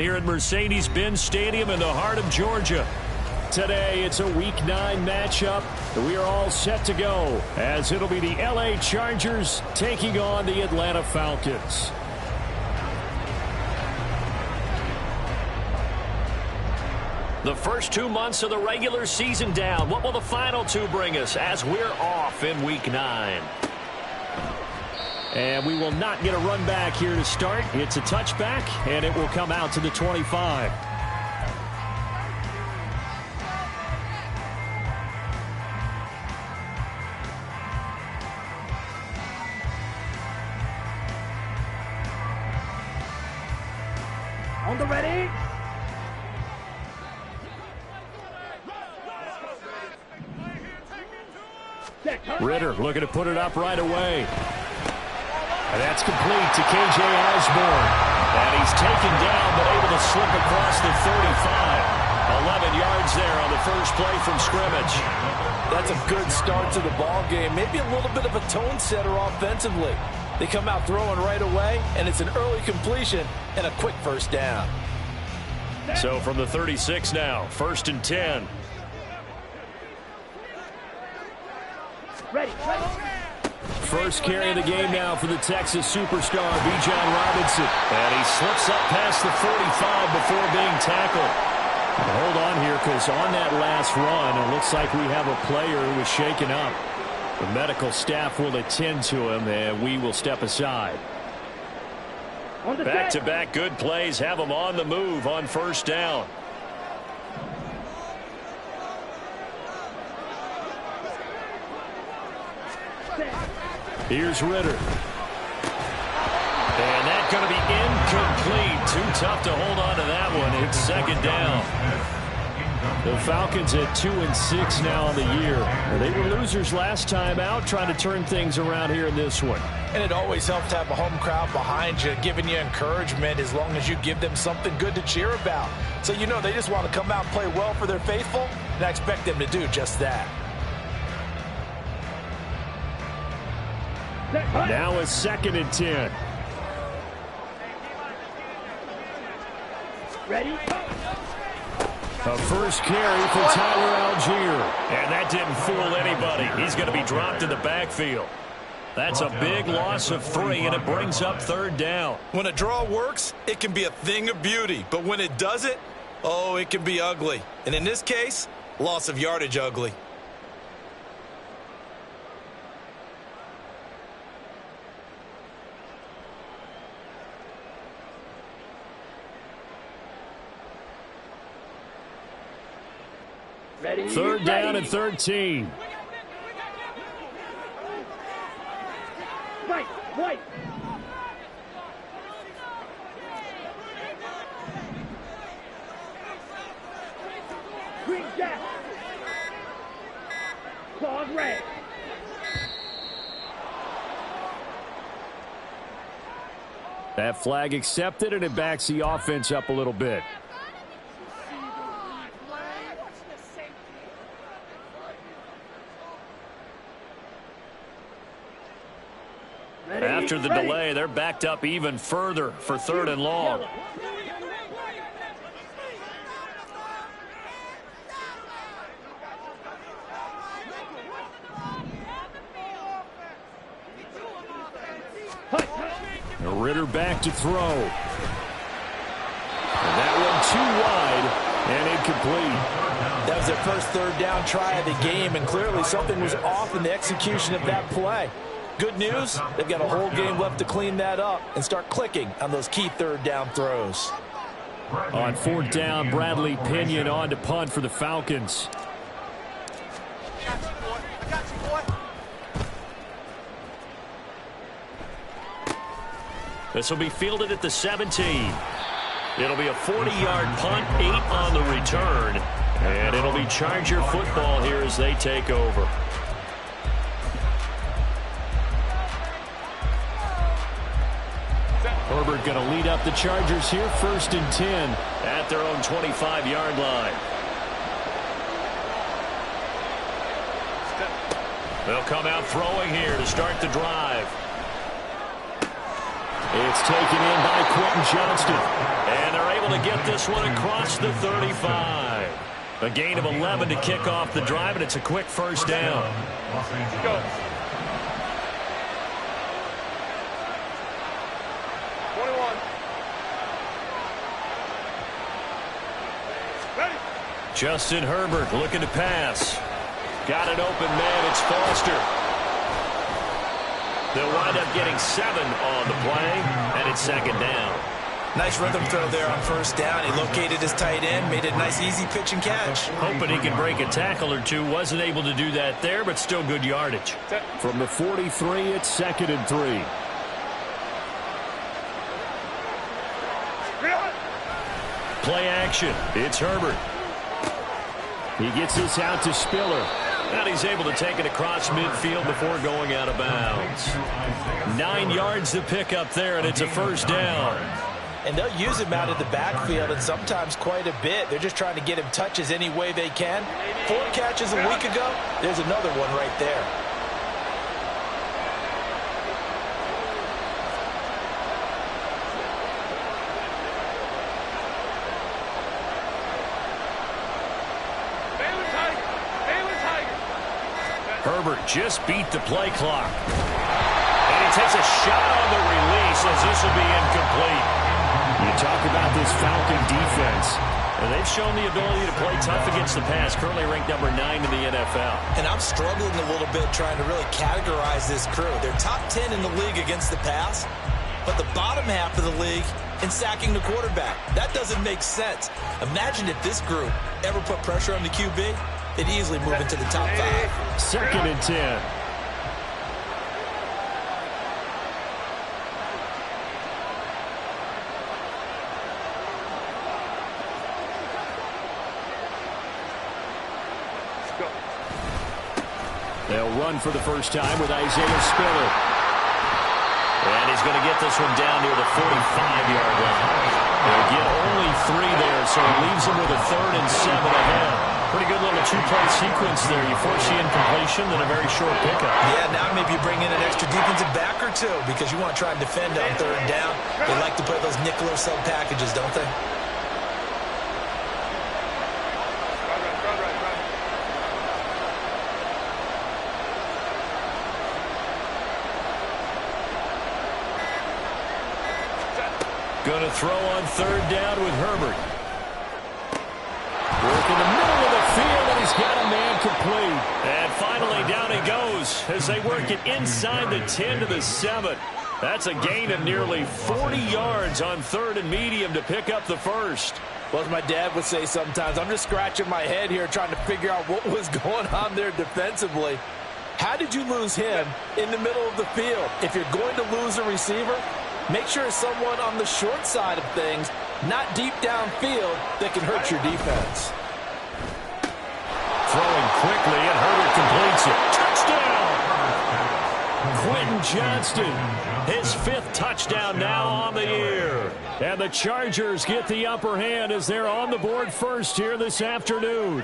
Here at Mercedes-Benz Stadium in the heart of Georgia. Today, it's a Week 9 matchup. We are all set to go as it'll be the LA Chargers taking on the Atlanta Falcons. The first 2 months of the regular season down. What will the final 2 bring us as we're off in Week 9? And we will not get a run back here to start. It's a touchback, and it will come out to the 25. On the ready. Ritter looking to put it up right away. And that's complete to K.J. Osborne. And he's taken down but able to slip across the 35. 11 yards there on the first play from scrimmage. That's a good start to the ball game. Maybe a little bit of a tone setter offensively. They come out throwing right away, and it's an early completion and a quick first down. So from the 36 now, 1st and 10. Ready. First carry of the game now for the Texas superstar, Bijan Robinson. And he slips up past the 45 before being tackled. Hold on here, because on that last run, it looks like we have a player who was shaken up. The medical staff will attend to him, and we will step aside. Back-to-back good plays have him on the move on first down. Here's Ritter. And that's going to be incomplete. Too tough to hold on to that one. It's second down. The Falcons at 2-6 now on the year. They were losers last time out, trying to turn things around here in this one. And it always helps to have a home crowd behind you, giving you encouragement as long as you give them something good to cheer about. So you know they just want to come out and play well for their faithful, and I expect them to do just that. Now it's 2nd and 10. Ready. A first carry for Tyler Algier. And that didn't fool anybody. He's going to be dropped in the backfield. That's a big loss of 3, and it brings up 3rd down. When a draw works, it can be a thing of beauty. But when it doesn't, oh, it can be ugly. And in this case, loss of yardage ugly. Ready. 3rd down and 13. White. Green Jack. Claws red. That flag accepted, and it backs the offense up a little bit. After the delay, they're backed up even further for 3rd and long. Ritter back to throw. And that one too wide and incomplete. That was their first 3rd down try of the game, and clearly something was off in the execution of that play. Good news, they've got a whole game left to clean that up and start clicking on those key 3rd down throws. On 4th down, Bradley Pinion on to punt for the Falcons. This will be fielded at the 17. It'll be a 40-yard punt, 8 on the return. And it'll be Charger football here as they take over. Herbert going to lead up the Chargers here, 1st and 10 at their own 25-yard line. They'll come out throwing here to start the drive. It's taken in by Quentin Johnston. And they're able to get this one across the 35. A gain of 11 to kick off the drive, and it's a quick first down. Go. 21. Ready. Justin Herbert looking to pass. Got an open man. It's Foster. They'll wind up getting 7 on the play, and it's second down. Nice rhythm throw there on first down. He located his tight end, made it a nice, easy pitch and catch. Hoping he can break a tackle or two. Wasn't able to do that there, but still good yardage. From the 43, it's 2nd and 3. Play action. It's Herbert. He gets this out to Spiller. And he's able to take it across midfield before going out of bounds. 9 yards to pick up there, and it's a first down. And they'll use him out of the backfield, and sometimes quite a bit. They're just trying to get him touches any way they can. 4 catches a week ago. There's another one right there. Herbert just beat the play clock. And he takes a shot on the release as this will be incomplete. You talk about this Falcon defense. And they've shown the ability to play tough against the pass. Currently ranked number 9 in the NFL. And I'm struggling a little bit trying to really categorize this crew. They're top 10 in the league against the pass, but the bottom half of the league in sacking the quarterback. That doesn't make sense. Imagine if this group ever put pressure on the QB. They'd easily move into the top 5. 2nd and 10. They'll run for the first time with Isaiah Spiller. And he's going to get this one down near the 45-yard line. They'll get only 3 there, so it leaves them with a 3rd and 7 ahead. Pretty good little 2-play sequence there. You force the incompletion, then a very short pickup. Yeah, now maybe you bring in an extra defensive back or 2 because you want to try and defend on 3rd down. They like to play those nickel or sub packages, don't they? Going to throw on 3rd down with Herbert. Work in the middle of the field, and he's got a man complete. And finally, down he goes as they work it inside the 10 to the 7. That's a gain of nearly 40 yards on 3rd and medium to pick up the first. Well, as my dad would say sometimes, I'm just scratching my head here trying to figure out what was going on there defensively. How did you lose him in the middle of the field? If you're going to lose a receiver, make sure it's someone on the short side of things, not deep downfield, that can hurt your defense. Throwing quickly, and Herbert completes it. Touchdown! Quentin Johnston, his 5th touchdown now on the year. And the Chargers get the upper hand as they're on the board first here this afternoon.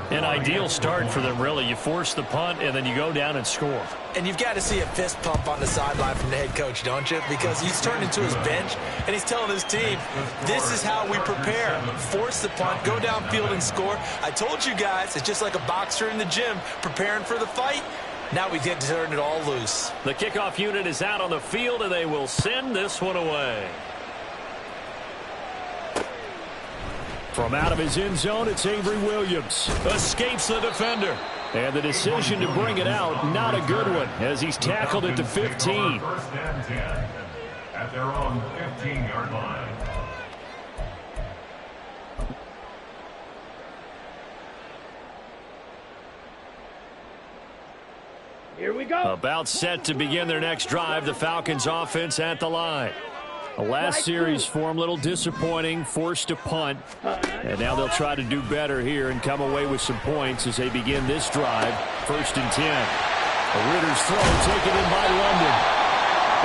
An ideal start for them, really. You force the punt, and then you go down and score. And you've got to see a fist pump on the sideline from the head coach, don't you? Because he's turned into his bench, and he's telling his team, this is how we prepare. Force the punt, go downfield and score. I told you guys, it's just like a boxer in the gym preparing for the fight. Now we get to turn it all loose. The kickoff unit is out on the field, and they will send this one away. From out of his end zone, it's Avery Williams. Escapes the defender. And the decision to bring it out, not a good one, as he's tackled at the 15. First and 10 at their own 15-yard line. Here we go. About set to begin their next drive, the Falcons offense at the line. The last series for them, a little disappointing, forced to punt. And now they'll try to do better here and come away with some points as they begin this drive. 1st and 10. The Ritter's throw taken in by London.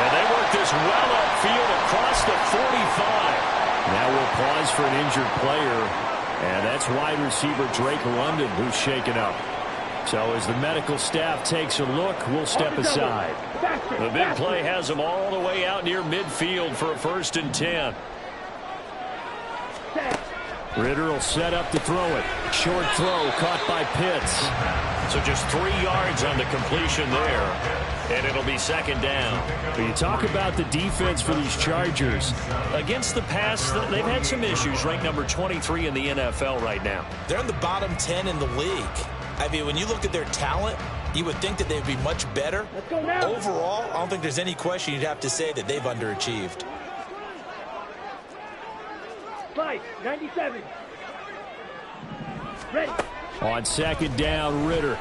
And they work this well upfield across the 45. Now we'll pause for an injured player. And that's wide receiver Drake London who's shaken up. So as the medical staff takes a look, we'll step aside. The big play has them all the way out near midfield for a 1st and 10. Ritter will set up to throw it. Short throw caught by Pitts. So just 3 yards on the completion there. And it'll be 2nd down. When you talk about the defense for these Chargers, against the pass, they've had some issues. Ranked number 23 in the NFL right now. They're in the bottom 10 in the league. I mean, when you look at their talent, you would think that they'd be much better. Overall, I don't think there's any question you'd have to say that they've underachieved. 97. Ready. On 2nd down, Ritter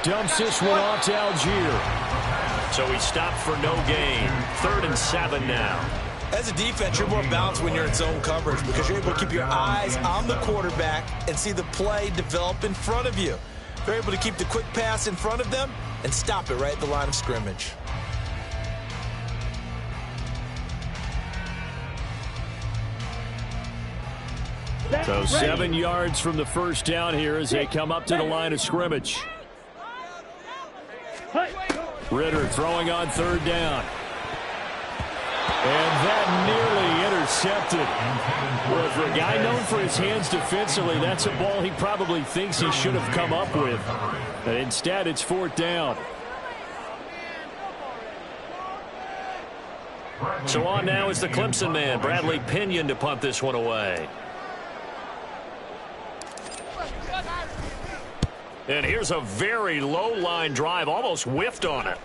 dumps this one off to Algier. So he stopped for no gain. 3rd and 7 now. As a defense, you're more balanced when you're in zone coverage because you're able to keep your eyes on the quarterback and see the play develop in front of you. You're able to keep the quick pass in front of them and stop it right at the line of scrimmage. So 7 yards from the 1st down here as they come up to the line of scrimmage. Ritter throwing on 3rd down. And that nearly intercepted. Well, for a guy known for his hands defensively, that's a ball he probably thinks he should have come up with. But instead, it's 4th down. So on now is the Clemson man, Bradley Pinion, to punt this one away. And here's a very low line drive, almost whiffed on it.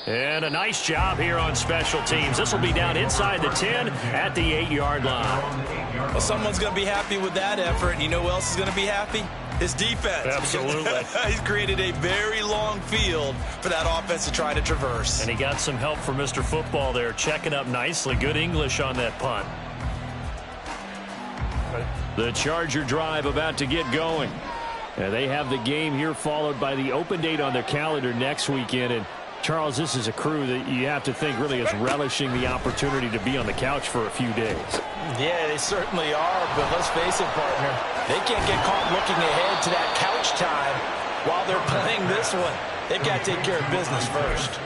And a nice job here on special teams. This will be down inside the 10 at the 8-yard line. Well, someone's going to be happy with that effort. And you know who else is going to be happy? His defense. Absolutely. He's created a very long field for that offense to try to traverse. And he got some help from Mr. Football there, checking up nicely. Good English on that punt. The Charger drive about to get going. And they have the game here followed by the open date on their calendar next weekend. And Charles, this is a crew that you have to think really is relishing the opportunity to be on the couch for a few days. Yeah, they certainly are, but let's face it, partner. They can't get caught looking ahead to that couch time while they're playing this one. They've got to take care of business first.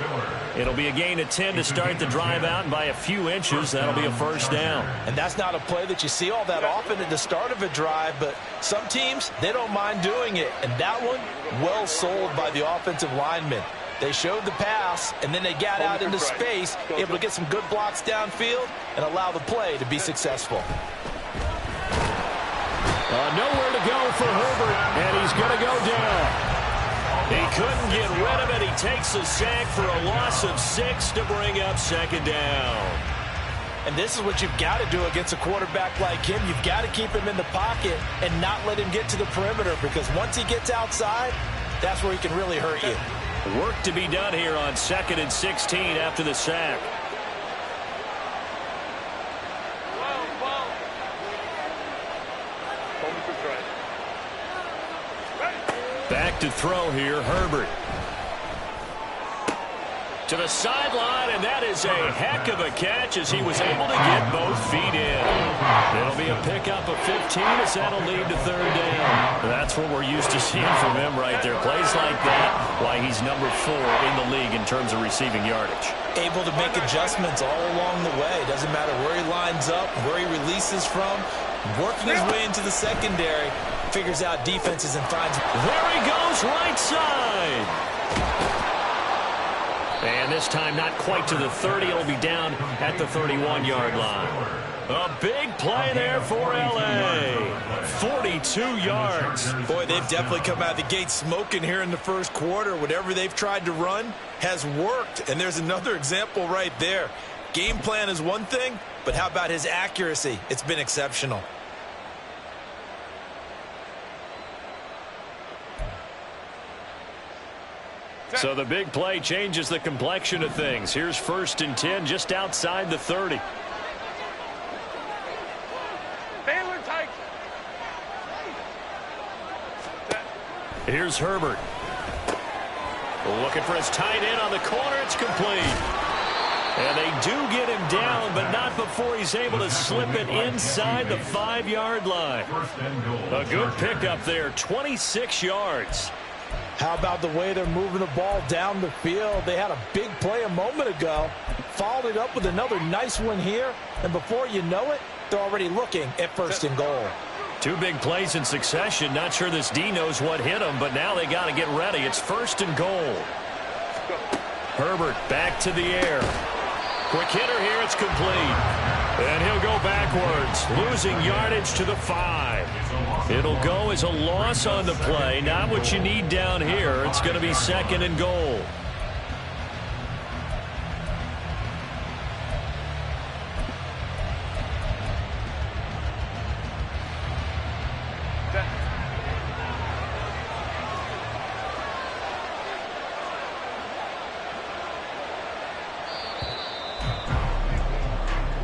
It'll be a gain of 10 to start the drive out, and by a few inches, that'll be a 1st down. And that's not a play that you see all that often at the start of a drive, but some teams, they don't mind doing it. And that one, well sold by the offensive lineman. They showed the pass, and then they got out into space, able to get some good blocks downfield and allow the play to be successful. Nowhere to go for Herbert, and he's going to go down. He couldn't get rid of it. He takes a sack for a loss of 6 to bring up 2nd down. And this is what you've got to do against a quarterback like him. You've got to keep him in the pocket and not let him get to the perimeter, because once he gets outside, that's where he can really hurt you. Work to be done here on 2nd and 16 after the sack. Back to throw here, Herbert. To the sideline, and that is a heck of a catch as he was able to get both feet in. It'll be a pickup of 15 as that'll lead to 3rd down. That's what we're used to seeing from him right there. Plays like that, why he's number 4 in the league in terms of receiving yardage. Able to make adjustments all along the way. Doesn't matter where he lines up, where he releases from. Working his way into the secondary, figures out defenses and finds. There he goes, right side. And this time not quite to the 30. It'll be down at the 31-yard line. A big play there for L.A. 42 yards. Boy, they've definitely come out of the gate smoking here in the first quarter. Whatever they've tried to run has worked. And there's another example right there. Game plan is one thing, but how about his accuracy? It's been exceptional. So the big play changes the complexion of things. Here's 1st and 10 just outside the 30. Baylor tight. Here's Herbert. Looking for his tight end on the corner. It's complete. And they do get him down, but not before he's able to slip it inside the 5-yard line. A good pickup there, 26 yards. How about the way they're moving the ball down the field? They had a big play a moment ago, followed it up with another nice one here, and before you know it, they're already looking at 1st and goal. 2 big plays in succession. Not sure this D knows what hit him, but now they got to get ready. It's 1st and goal. Herbert back to the air. Quick hitter here. It's complete. And he'll go backwards, losing yardage to the 5. It'll go as a loss on the play. Not what you need down here. It's going to be 2nd and goal.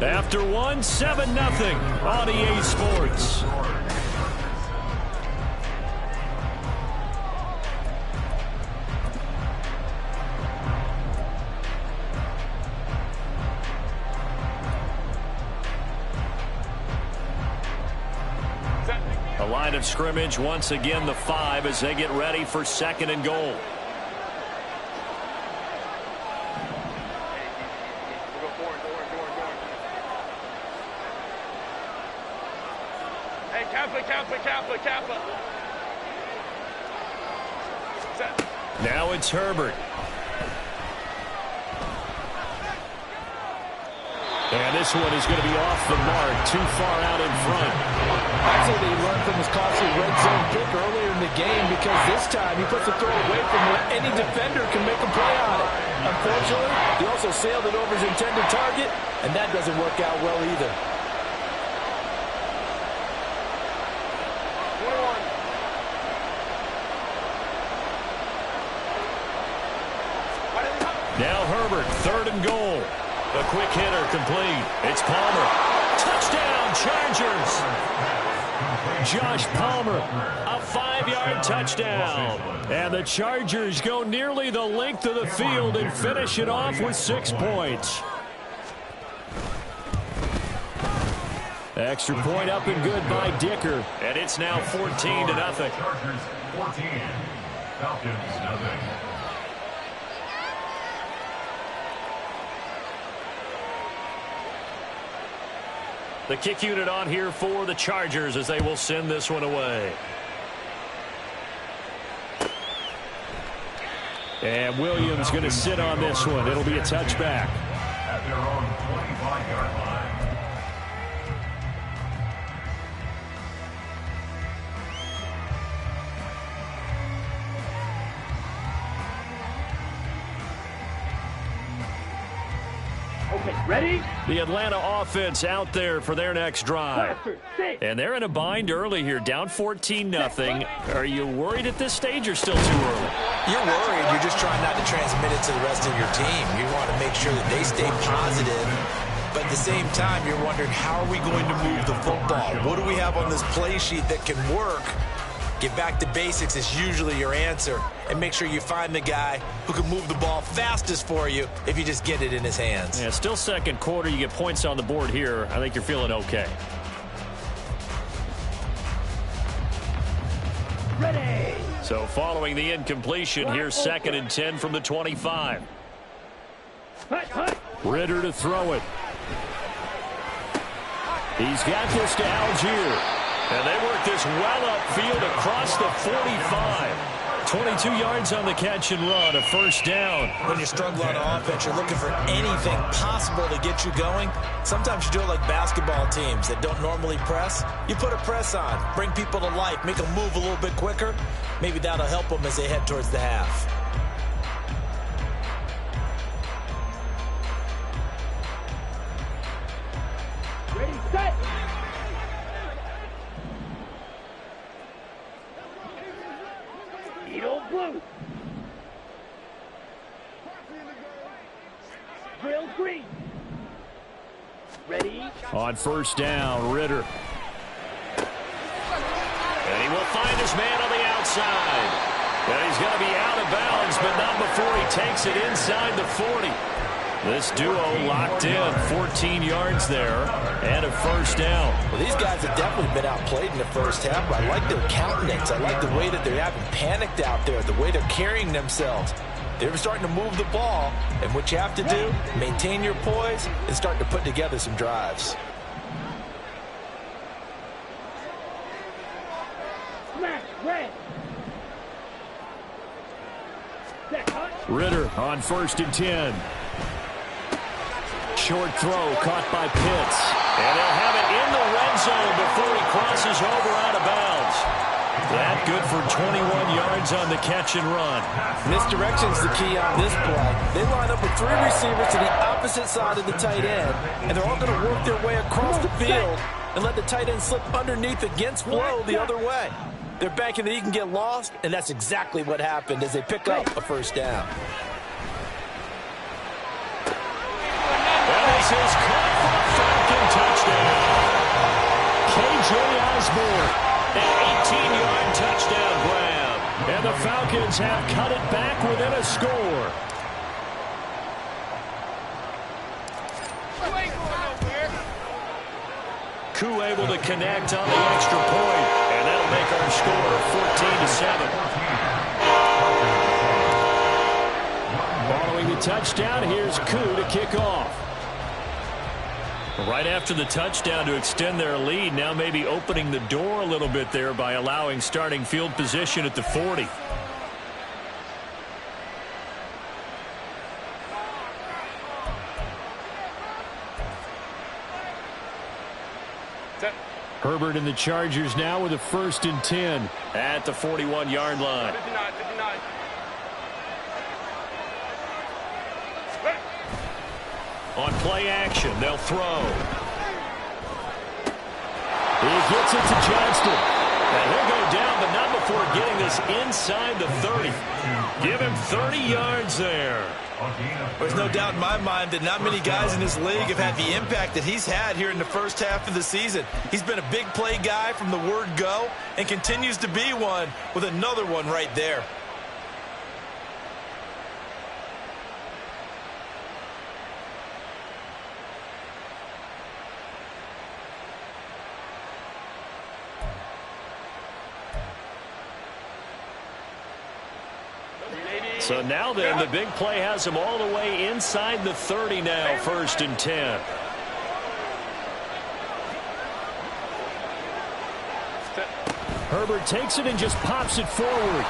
After 1, 7-0 on EA Sports. A line of scrimmage once again, the 5 as they get ready for 2nd and goal. Kappa. Now it's Herbert. And this one is going to be off the mark, too far out in front. I'd say that he learned from his costly red zone pick earlier in the game, because this time he puts the throw away from where any defender can make a play on it. Unfortunately, he also sailed it over his intended target, and that doesn't work out well either. Now Herbert, 3rd and goal. A quick hitter, complete. It's Palmer. Touchdown, Chargers. Josh Palmer, a 5-yard touchdown. And the Chargers go nearly the length of the field and finish it off with 6 points. Extra point up and good by Dicker. And it's now 14-0. Chargers 14, Falcons nothing. The kick unit on here for the Chargers as they will send this one away. And Williams going to sit on this one. It'll be a touchback. At their own 25-yard line. Ready? The Atlanta offense out there for their next drive. And they're in a bind early here, down 14-0. Are you worried at this stage or still too early? You're worried. You're just trying not to transmit it to the rest of your team. You want to make sure that they stay positive. But at the same time, you're wondering, how are we going to move the football? What do we have on this play sheet that can work? Get back to basics is usually your answer. And make sure you find the guy who can move the ball fastest for you if you just get it in his hands. Yeah, still 2nd quarter. You get points on the board here. I think you're feeling okay. Ready. So following the incompletion, here's 2nd and 10 from the 25. Ritter to throw it. He's got this to Algier. And they work this well upfield across the 45. 22 yards on the catch and run, a 1st down. When you struggle on offense, you're looking for anything possible to get you going. Sometimes you do it like basketball teams that don't normally press. You put a press on, bring people to life, make them move a little bit quicker. Maybe that'll help them as they head towards the half. Ready, set. Blue. Drill green. Ready. On 1st down, Ritter. And he will find his man on the outside. And he's going to be out of bounds, but not before he takes it inside the 40. This duo locked in, 14 yards there, and a first down. Well, these guys have definitely been outplayed in the first half, but I like their countenance. I like the way that they haven't panicked out there, the way they're carrying themselves. They're starting to move the ball, and what you have to do, maintain your poise and start to put together some drives. Smash, red. Ritter on 1st and 10. Short throw caught by Pitts. And they'll have it in the red zone before he crosses over out of bounds. That good for 21 yards on the catch and run. Misdirection's the key on this play. They line up with 3 receivers to the opposite side of the tight end, and they're all going to work their way across the field and let the tight end slip underneath against flow the other way. They're banking that he can get lost, and that's exactly what happened as they pick up a first down. This is caught for a Falcon touchdown. K.J. Osborne, an 18-yard touchdown grab. And the Falcons have cut it back within a score. Koo able to connect on the extra point, and that'll make our score 14-7. Following the touchdown, here's Koo to kick off. Right after the touchdown to extend their lead, now maybe opening the door a little bit there by allowing starting field position at the 40. Herbert and the Chargers now with a 1st and 10 at the 41-yard line. 59, 59. On play action, they'll throw. He gets it to Johnston. And he'll go down, but not before getting this inside the 30. Give him 30 yards there. There's no doubt in my mind that not many guys in this league have had the impact that he's had here in the first half of the season. He's been a big play guy from the word go and continues to be one with another one right there. So now then, the big play has him all the way inside the 30 now, 1st and 10. Herbert takes it and just pops it forward.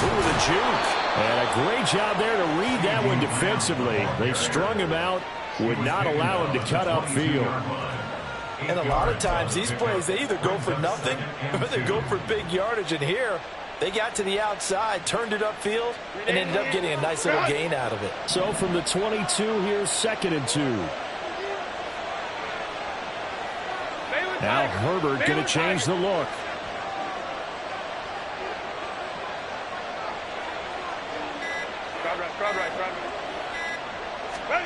Ooh, the juke. And a great job there to read that one defensively. They strung him out, would not allow him to cut upfield. And a lot of times these plays, they either go for nothing or they go for big yardage. And here, they got to the outside, turned it upfield, and ended up getting a nice little gain out of it. So from the 22, here's 2nd and 2. Now Herbert going to change the look.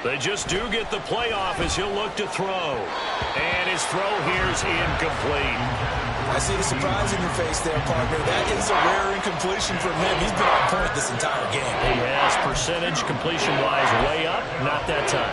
They just do get the playoff as he'll look to throw. And his throw here's incomplete. I see the surprise in your face there, partner. That is a rare incompletion from him. He's been on point this entire game. He has percentage completion-wise way up. Not that time.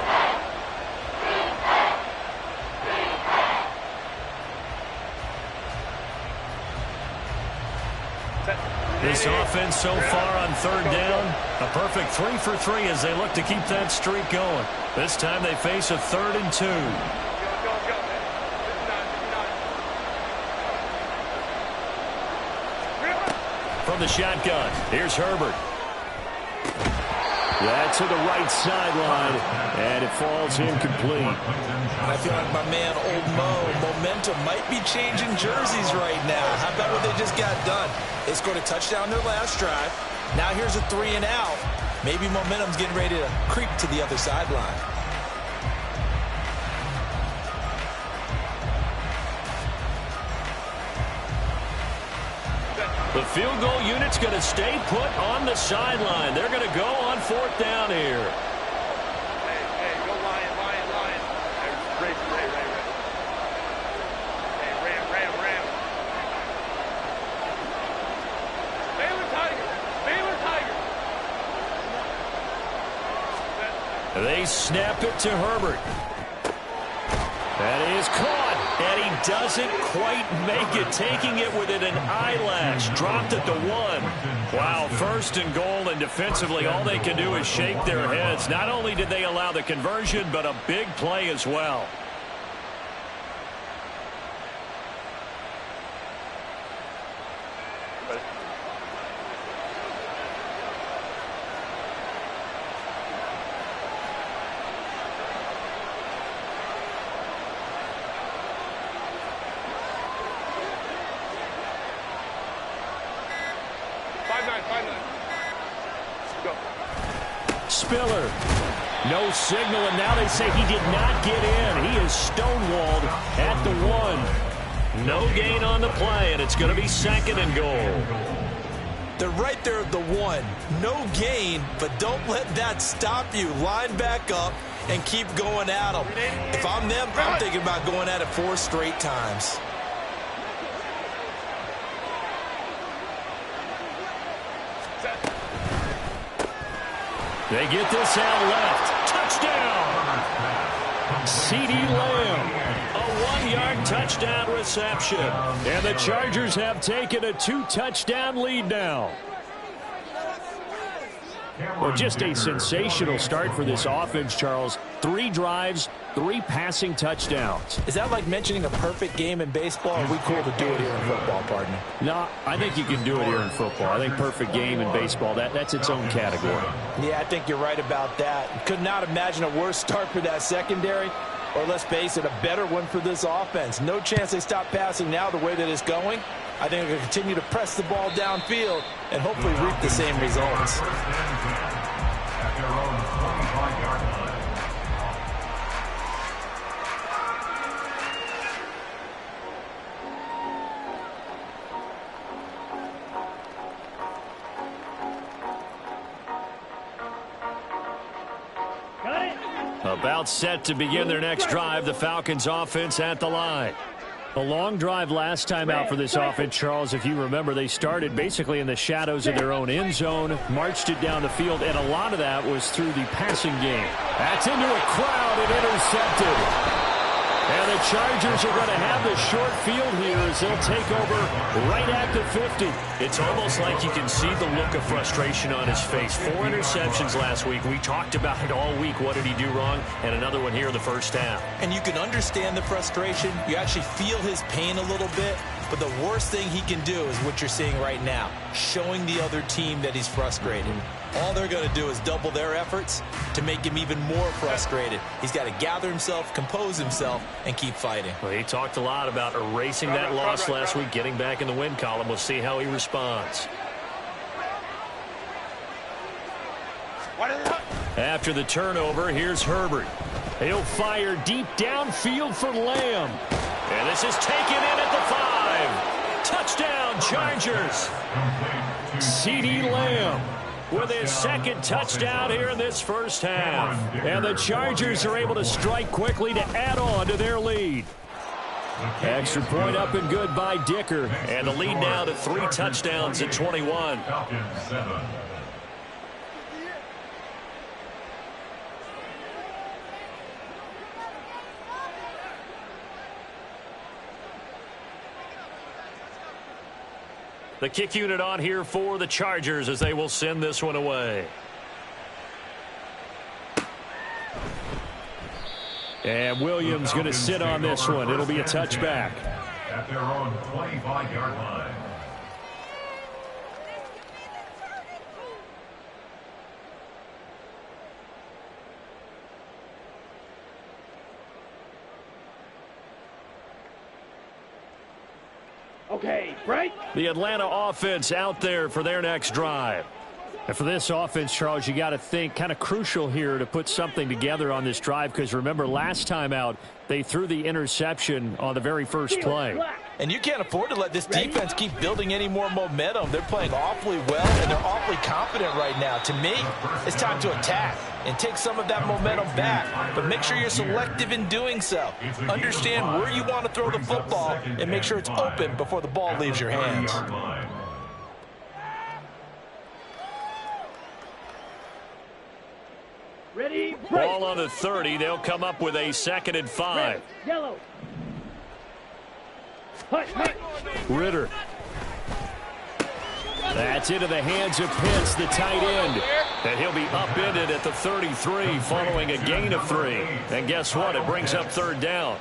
This offense so far on 3rd down, a perfect 3 for 3 as they look to keep that streak going. This time they face a 3rd and 2. From the shotgun, here's Herbert. That's to the right sideline, and it falls incomplete. I feel like my man, Old Mo, momentum might be changing jerseys right now. How about what they just got done? They scored a touchdown their last drive. Now here's a 3 and out. Maybe momentum's getting ready to creep to the other sideline. The field goal unit's going to stay put on the sideline. They're going to go on 4th down here. Hey, go Lion. Hey, Ray. Hey, Ram. Baylor Tiger. They snap it to Herbert. That is caught, and he doesn't quite make it, taking it within an eyelash. Dropped at the 1. Wow, 1st and goal, and defensively all they can do is shake their heads. Not only did they allow the conversion, but a big play as well. Spiller. No signal, and now they say he did not get in. He is stonewalled at the 1. No gain on the play, and it's going to be 2nd and goal. They're right there at the 1. No gain, but don't let that stop you. Line back up and keep going at them. If I'm them, I'm thinking about going at it 4 straight times. They get this out left. Touchdown! CeeDee Lamb. A 1-yard touchdown reception. And the Chargers have taken a 2-touchdown lead now. Well, just a sensational start for this offense, Charles. 3 drives, 3 passing touchdowns. Is that like mentioning a perfect game in baseball? Or are we cool to do it here in football, partner? No, I think you can do it here in football. I think perfect game in baseball, that's its own category. Yeah, I think you're right about that. Could not imagine a worse start for that secondary, or let's face it, a better one for this offense. No chance they stop passing now the way that it's going. I think they're going to continue to press the ball downfield and hopefully reap the same results. About set to begin their next drive, the Falcons offense at the line. A long drive last time out for this offense, Charles. If you remember, they started basically in the shadows of their own end zone, marched it down the field, and a lot of that was through the passing game. That's into a crowd and intercepted. And the Chargers are going to have the short field here as they'll take over right at the 50. It's almost like you can see the look of frustration on his face. 4 interceptions last week. We talked about it all week. What did he do wrong? And another one here in the first half. And you can understand the frustration. You actually feel his pain a little bit. But the worst thing he can do is what you're seeing right now, showing the other team that he's frustrated. All they're going to do is double their efforts to make him even more frustrated. He's got to gather himself, compose himself, and keep fighting. Well, he talked a lot about erasing that loss last week, getting back in the win column. We'll see how he responds. After the turnover, here's Herbert. He'll fire deep downfield for Lamb. And this is taken in at the 5. Touchdown, Chargers. CeeDee Lamb with his 2nd touchdown here in this first half. And the Chargers are able to strike quickly to add on to their lead. Extra point up and good by Dicker. And the lead now to 3 touchdowns at 21. The kick unit on here for the Chargers as they will send this one away. And Williams going to sit on this one. It'll be a touchback. At their own 25-yard line. Okay, break. The Atlanta offense out there for their next drive. And for this offense, Charles, you got to think kind of crucial here to put something together on this drive, because remember last time out they threw the interception on the very first play. And you can't afford to let this defense keep building any more momentum. They're playing awfully well, and they're awfully confident right now. To me, it's time to attack and take some of that momentum back. But make sure you're selective in doing so. Understand where you want to throw the football and make sure it's open before the ball leaves your hands. Ready, break. ball on the 30. They'll come up with a 2nd and 5. Yellow. Hut, hut. Ritter. That's into the hands of Pitts, the tight end. And he'll be upended at the 33 following a gain of 3. And guess what? It brings up 3rd down.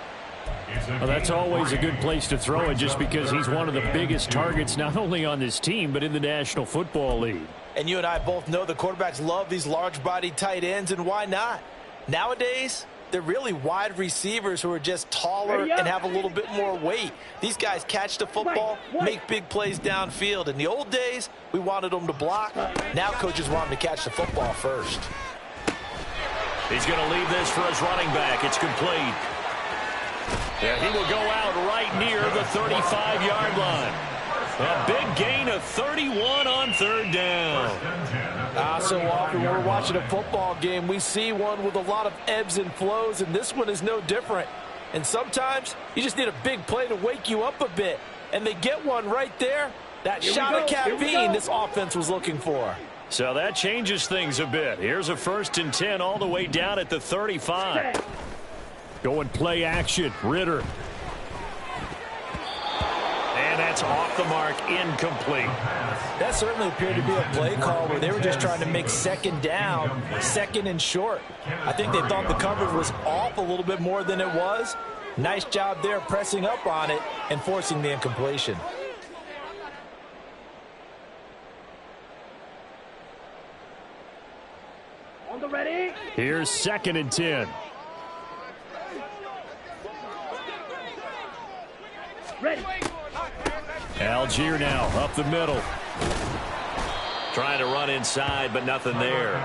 Well, that's always a good place to throw it just because he's one of the biggest targets not only on this team but in the National Football League. And you and I both know the quarterbacks love these large-bodied tight ends, and why not? Nowadays, they're really wide receivers who are just taller and have a little bit more weight. These guys catch the football, make big plays downfield. In the old days, we wanted them to block. Now coaches want them to catch the football first. He's going to leave this for his running back. It's complete. Yeah, he will go out right near the 35-yard line. A big gain of 31 on 3rd down. So often when we're watching a football game, we see one with a lot of ebbs and flows, and this one is no different. And sometimes you just need a big play to wake you up a bit. And they get one right there. That shot of caffeine this offense was looking for. So that changes things a bit. Here's a 1st and 10 all the way down at the 35. Going play action. Ritter. And that's off the mark, incomplete. That certainly appeared to be a play call where they were just trying to make 2nd down, 2nd and short. I think they thought the coverage was off a little bit more than it was. Nice job there pressing up on it and forcing the incompletion. On the ready. Here's 2nd and 10. Ready. Algier now up the middle. Trying to run inside, but nothing there.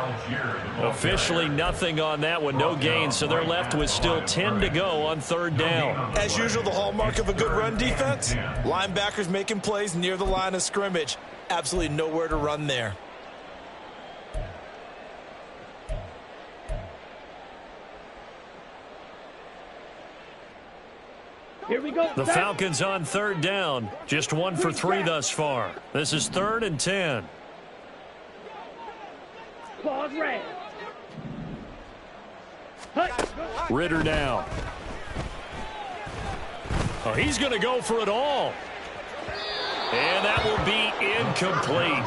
Officially nothing on that one, no gain, so they're left with still 10 to go on 3rd down. As usual, the hallmark of a good run defense, linebackers making plays near the line of scrimmage. Absolutely nowhere to run there. Here we go. The Falcons on 3rd down. Just 1 for 3 thus far. This is 3rd and 10. Claws red. Ritter now. Oh, he's going to go for it all. And that will be incomplete.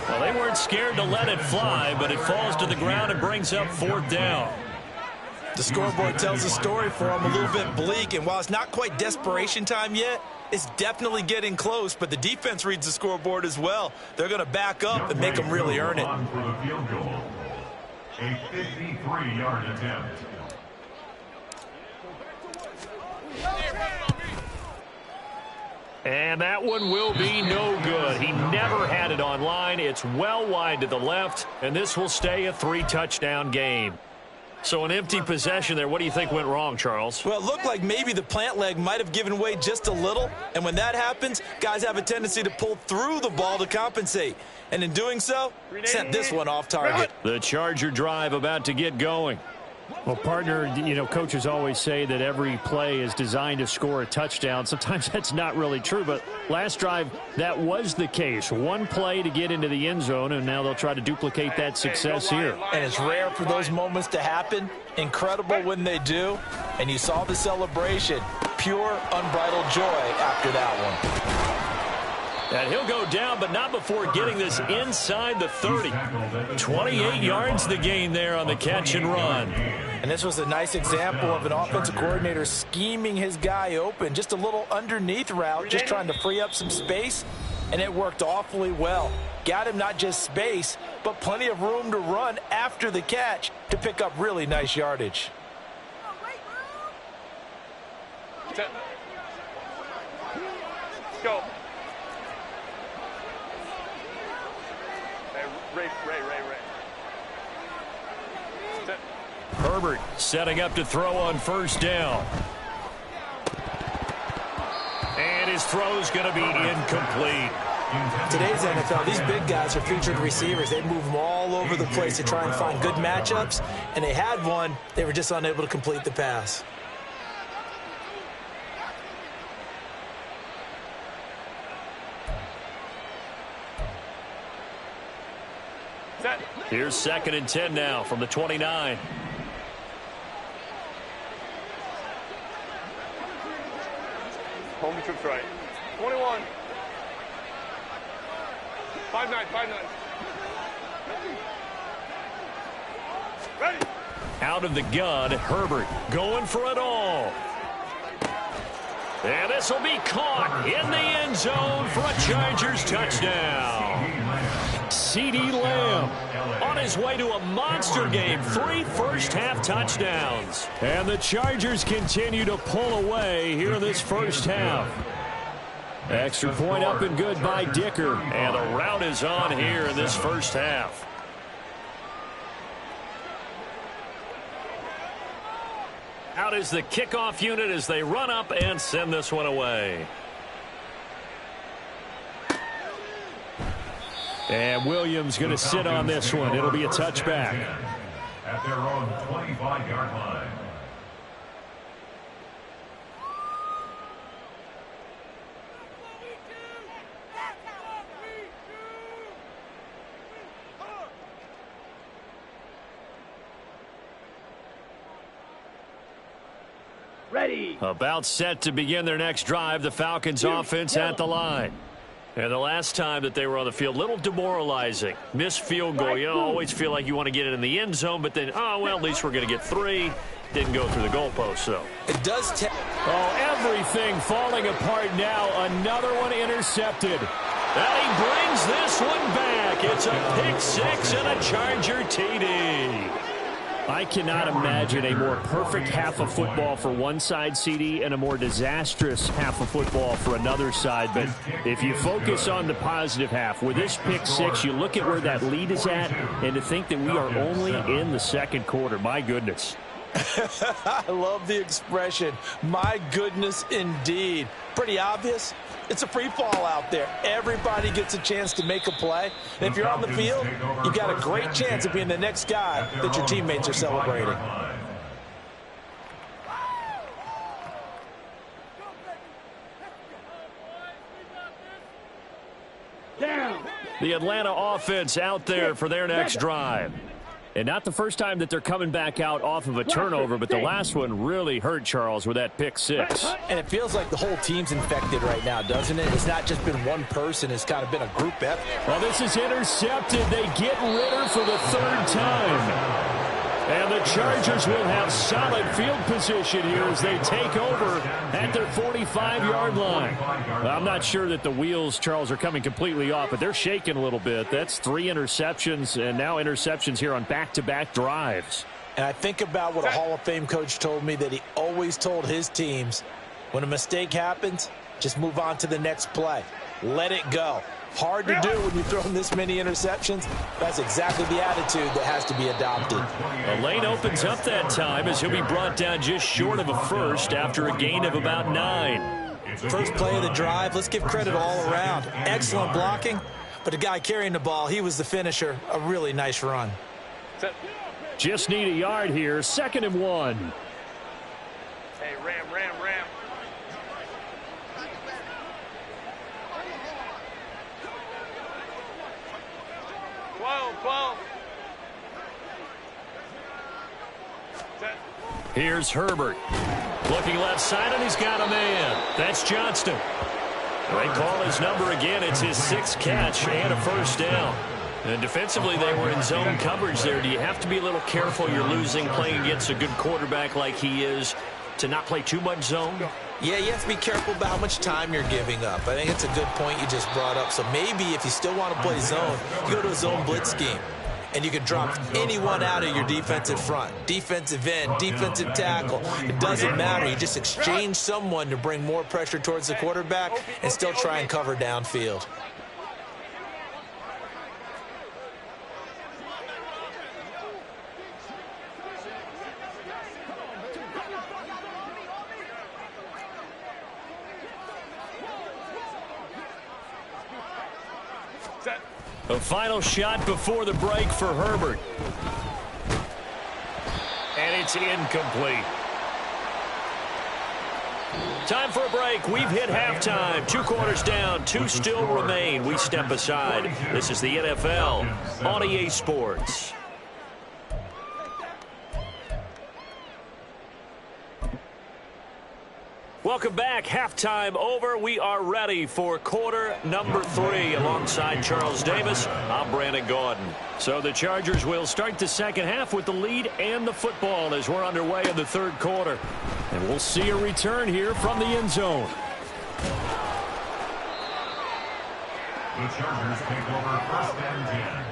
Well, they weren't scared to let it fly, but it falls to the ground and brings up 4th down. The scoreboard tells a story for them, a little bit bleak, and while it's not quite desperation time yet, it's definitely getting close, but the defense reads the scoreboard as well. They're going to back up and make them really earn it. For the field goal. A 53-yard attempt. And that one will be no good. He never had it on line. It's well wide to the left, and this will stay a 3-touchdown game. So an empty possession there. What do you think went wrong, Charles? Well, it looked like maybe the plant leg might have given way just a little. And when that happens, guys have a tendency to pull through the ball to compensate. And in doing so, sent this one off target. The Charger drive about to get going. Well, partner, you know, coaches always say that every play is designed to score a touchdown. Sometimes that's not really true, but last drive, that was the case. One play to get into the end zone, and now they'll try to duplicate that success here. And it's rare for those moments to happen. Incredible when they do. And you saw the celebration. Pure, unbridled joy after that one. And he'll go down, but not before getting this inside the 30. 28 yards the gain there on the catch and run. And this was a nice example of an offensive coordinator scheming his guy open. Just a little underneath route, just trying to free up some space, and it worked awfully well. Got him not just space, but plenty of room to run after the catch to pick up really nice yardage. Go. Ray. Herbert setting up to throw on 1st down. And his throw's going to be incomplete. Today's NFL, these big guys are featured receivers. They move them all over the place to try and find good matchups, and they had one. They were just unable to complete the pass. Here's 2nd and 10 now from the 29. Home troops right. 21. 5-9, 5-9. Ready. Out of the gun, Herbert going for it all. And this will be caught in the end zone for a Chargers touchdown. CeeDee Lamb on his way to a monster game. 3 first-half touchdowns. And the Chargers continue to pull away here in this first half. Extra point up and good by Dicker. And the rout is on here in this first half. Out is the kickoff unit as they run up and send this one away. And Williams going to sit on this one. It'll be a touchback. At their own 25-yard line. Ready. About set to begin their next drive. The Falcons offense at the line. And the last time that they were on the field, little demoralizing. Missed field goal. You always feel like you want to get it in the end zone, but then, oh, well, at least we're going to get 3. Didn't go through the goalpost, so. It does everything falling apart now. Another one intercepted. And he brings this one back. It's a pick 6 and a Charger TD. I cannot imagine a more perfect half of football for one side, CD, and a more disastrous half of football for another side. But if you focus on the positive half, with this pick 6, you look at where that lead is at, and to think that we are only in the second quarter. My goodness. I love the expression. My goodness, indeed. Pretty obvious. It's a free fall out there. Everybody gets a chance to make a play. And if you're on the field, you got a great chance of being the next guy that your teammates are celebrating. Down. The Atlanta offense out there for their next drive. And not the first time that they're coming back out off of a turnover, but the last one really hurt Charles with that pick 6. And it feels like the whole team's infected right now, doesn't it? It's not just been one person. It's kind of been a group effort. Well, this is intercepted. They get Ritter for the 3rd time. And the Chargers will have solid field position here as they take over at their 45-yard line. I'm not sure that the wheels, Charles, are coming completely off, but they're shaking a little bit. That's 3 interceptions, and now interceptions here on back-to-back drives. And I think about what a Hall of Fame coach told me that he always told his teams, when a mistake happens, just move on to the next play. Let it go. Hard to do when you throw this many interceptions. That's exactly the attitude that has to be adopted. The lane opens up that time as he'll be brought down just short of a first after a gain of about 9. First play of the drive, let's give credit all around. Excellent blocking, but the guy carrying the ball, he was the finisher. A really nice run. Just need a yard here. 2nd and 1. Hey, ram. 12. Set. Here's Herbert. Looking left side, and he's got a man. That's Johnston. They call his number again. It's his 6th catch and a first down. And defensively, they were in zone coverage there. Do you have to be a little careful? You're losing, playing against a good quarterback like he is, to not play too much zone? Yeah, you have to be careful about how much time you're giving up. I think it's a good point you just brought up. So maybe if you still want to play zone, you go to a zone blitz scheme. And you can drop anyone out of your defensive front. Defensive end, defensive tackle. It doesn't matter. You just exchange someone to bring more pressure towards the quarterback and still try and cover downfield. A final shot before the break for Herbert. And it's incomplete. Time for a break. We've hit halftime. 2 quarters down. 2 still remain. We step aside. This is the NFL on EA Sports. Welcome back. Halftime over. We are ready for quarter number 3. Alongside Charles Davis, I'm Brandon Gaudin. So the Chargers will start the second half with the lead and the football as we're underway in the third quarter. And we'll see a return here from the end zone. The Chargers take over 1st and 10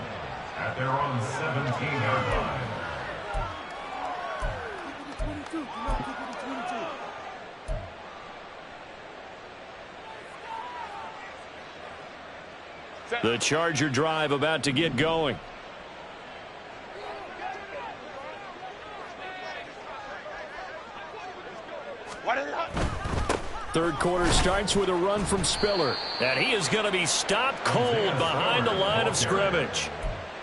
at their own 17-yard line. The Charger drive about to get going. Third quarter starts with a run from Spiller. And he is going to be stopped cold behind the line of scrimmage.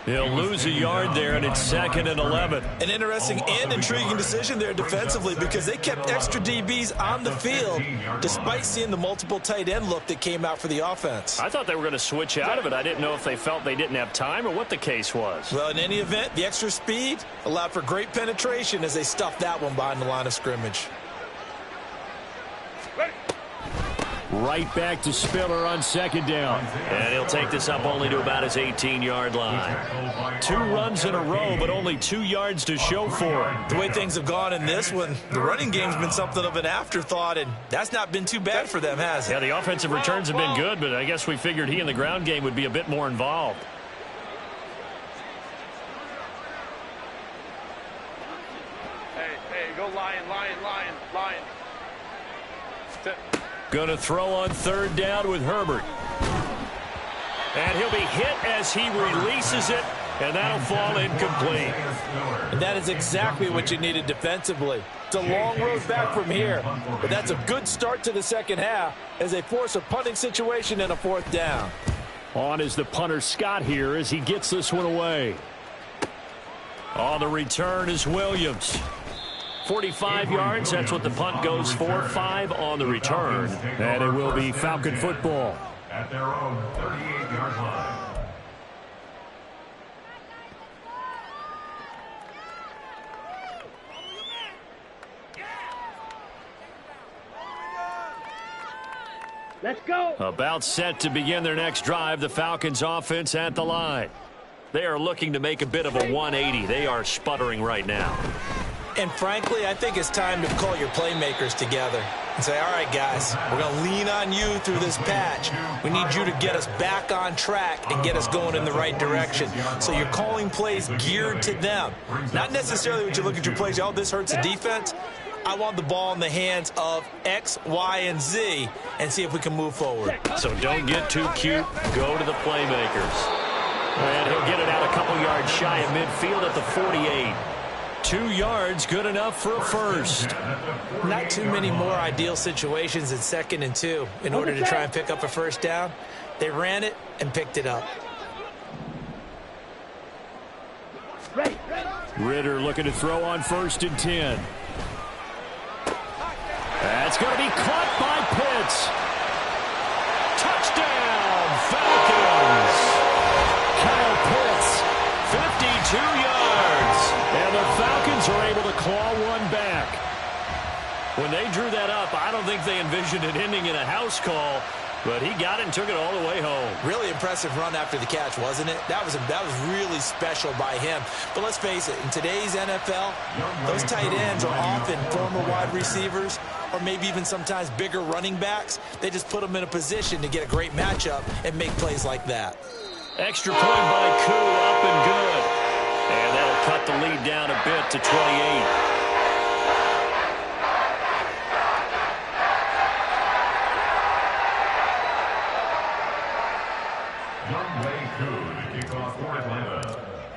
He'll lose a yard there, and it's 2nd and 11. An interesting and intriguing decision there defensively because they kept extra DBs on the field despite seeing the multiple tight end look that came out for the offense. I thought they were going to switch out of it. I didn't know if they felt they didn't have time or what the case was. Well, in any event, the extra speed allowed for great penetration as they stuffed that one behind the line of scrimmage. Right back to Spiller on 2nd down. And he'll take this up only to about his 18-yard line. 2 runs in a row, but only 2 yards to show for it. The way things have gone in this one, the running game's been something of an afterthought, and that's not been too bad for them, has it? Yeah, the offensive returns have been good, but I guess we figured he in the ground game would be a bit more involved. Hey, go Lion. Going to throw on 3rd down with Herbert. And he'll be hit as he releases it, and that'll fall incomplete. And that is exactly what you needed defensively. It's a long road back from here, but that's a good start to the second half as they force a punting situation and a 4th down. On is the punter Scott here as he gets this one away. On the return is Williams. 45 yards, that's what the punt goes for. 5 on the return. And it will be Falcon football. At their own 38-yard line. Let's go. About set to begin their next drive, the Falcons offense at the line. They are looking to make a bit of a 180. They are sputtering right now. And frankly, I think it's time to call your playmakers together and say, all right, guys, we're going to lean on you through this patch. We need you to get us back on track and get us going in the right direction. So you're calling plays geared to them. Not necessarily when you look at your plays, oh, this hurts the defense. I want the ball in the hands of X, Y, and Z and see if we can move forward. So don't get too cute. Go to the playmakers. And he'll get it out a couple yards shy of midfield at the 48. 2 yards, good enough for a first. Not too many more ideal situations in 2nd and 2 in order to try and pick up a first down. They ran it and picked it up. Ritter looking to throw on 1st and 10. That's going to be caught by Pitts. Touchdown, Falcons. Kyle Pitts, 52 yards. And the Falcons are able to claw one back. When they drew that up, I don't think they envisioned it ending in a house call, but he got it and took it all the way home. Really impressive run after the catch, wasn't it? That was really special by him. But let's face it, in today's NFL, those tight ends are often former wide receivers or maybe even sometimes bigger running backs. They just put them in a position to get a great matchup and make plays like that. Extra point by Koo, up and good. And that'll cut the lead down a bit to 28.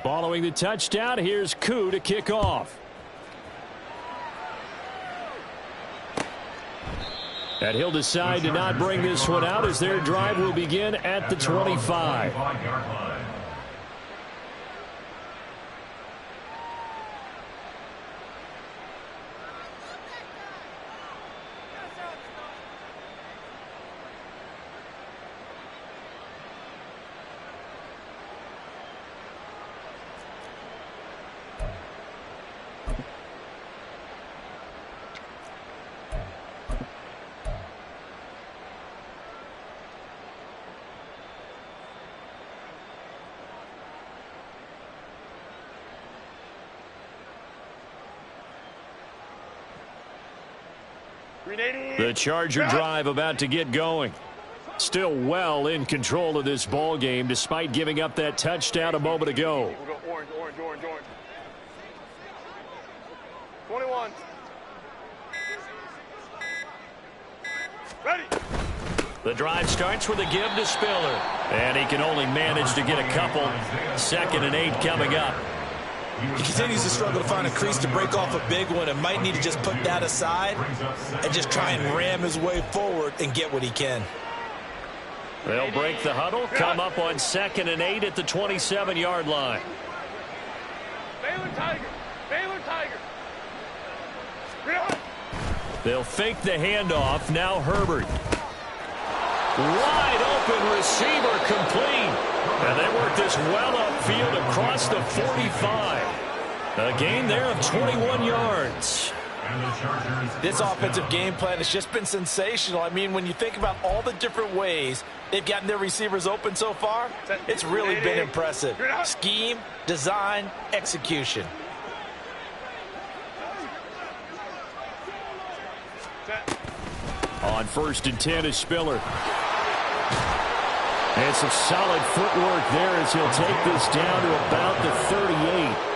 Following the touchdown, here's Koo to kick off. And he'll decide to not bring this one out as their drive will begin at the 25. The Charger drive about to get going. Still well in control of this ball game despite giving up that touchdown a moment ago. We'll go orange, orange, orange, orange. 21. Ready. The drive starts with a give to Spiller. And he can only manage to get a couple. 2nd and 8 coming up. He continues to struggle to find a crease to break off a big one and might need to just put that aside and just try and ram his way forward and get what he can. They'll break the huddle, come up on 2nd and 8 at the 27-yard line. Baylor Tiger. Baylor Tiger. They'll fake the handoff. Now Herbert. Wide open receiver complete. And they work this well upfield across the 45. A gain there of 21 yards. This offensive game plan has just been sensational. I mean, when you think about all the different ways they've gotten their receivers open so far, it's really been impressive. Scheme, design, execution. On 1st and 10 is Spiller. And some solid footwork there as he'll take this down to about the 38.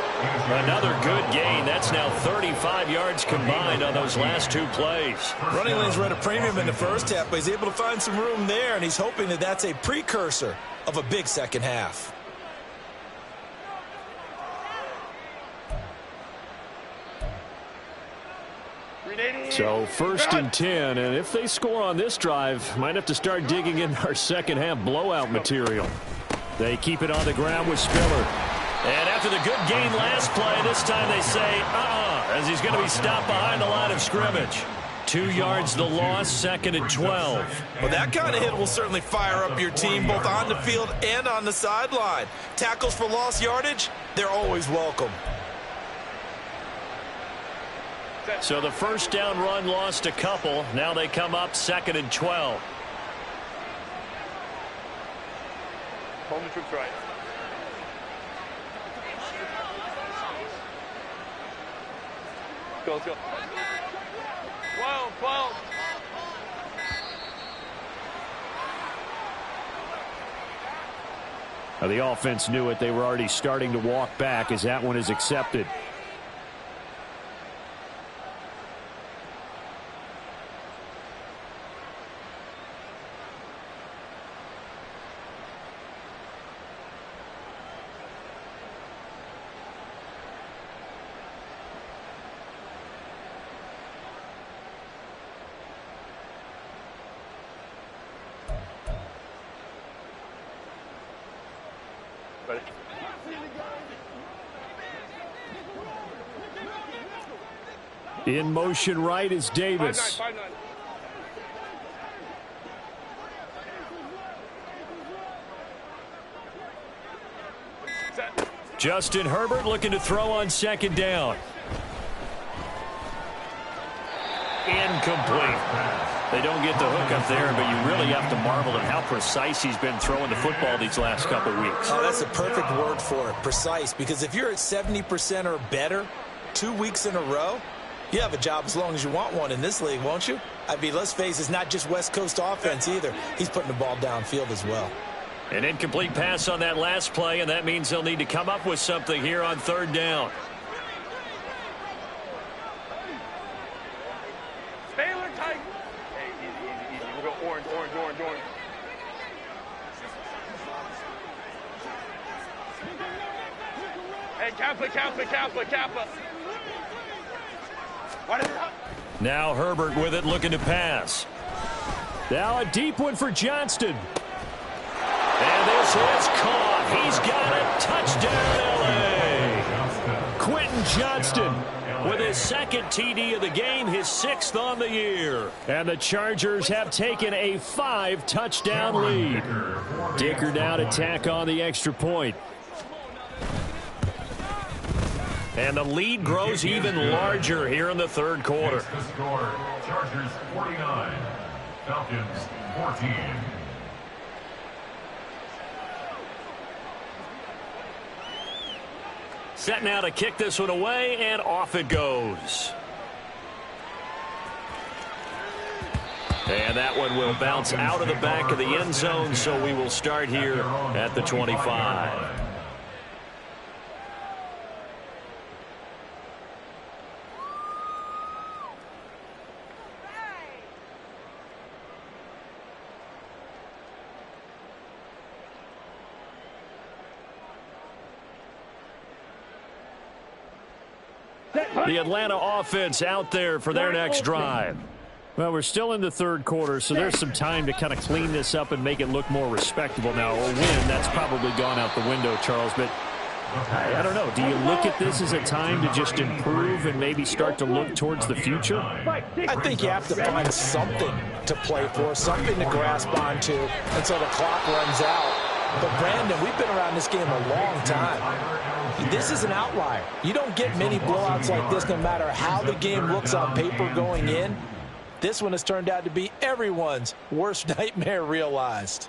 Another good gain. That's now 35 yards combined on those last 2 plays. Running lanes were at a premium in the first half, but he's able to find some room there, and he's hoping that that's a precursor of a big second half. So 1st and 10, and if they score on this drive, might have to start digging in our second half blowout material. They keep it on the ground with Spiller. And after the good gain last play, this time they say, as he's going to be stopped behind the line of scrimmage. 2 yards the loss, 2nd and 12. Well, that kind of hit will certainly fire up your team both on the field and on the sideline. Tackles for lost yardage, they're always welcome. So the first down run lost a couple. Now they come up 2nd and 12. Home the troops right. Let's go. 12, 12. Now the offense knew it. They were already starting to walk back as that one is accepted. In motion right is Davis. 5-9. Justin Herbert looking to throw on 2nd down. Incomplete. They don't get the hook up there, but you really have to marvel at how precise he's been throwing the football these last couple of weeks. Oh, that's a perfect word for it, precise, because if you're at 70% or better 2 weeks in a row, you have a job as long as you want one in this league, won't you? I mean, let's face it, it's not just West Coast offense either. He's putting the ball downfield as well. An incomplete pass on that last play, and that means they'll need to come up with something here on 3rd down. Baylor tight. Hey, easy. We'll go orange. Hey, Kappa. Now Herbert with it, looking to pass. Now a deep one for Johnston. And this is caught. He's got a touchdown, L.A. Quentin Johnston with his 2nd TD of the game, his 6th on the year. And the Chargers have taken a 5-touchdown lead. Dicker now to tack on the extra point. And the lead grows even larger here in the 3rd quarter. The score, Chargers 49, Falcons 14. Set now to kick this one away, and off it goes. And that one will bounce out of the back of the end zone, so we will start here at the 25. The Atlanta offense out there for their next drive. Well, we're still in the third quarter, so there's some time to kind of clean this up and make it look more respectable now. A win, that's probably gone out the window, Charles, but I don't know. Do you look at this as a time to just improve and maybe start to look towards the future? I think you have to find something to play for, something to grasp onto until the clock runs out. But, Brandon, we've been around this game a long time. This is an outlier. You don't get many blowouts like this no matter how the game looks on paper going in. This one has turned out to be everyone's worst nightmare realized.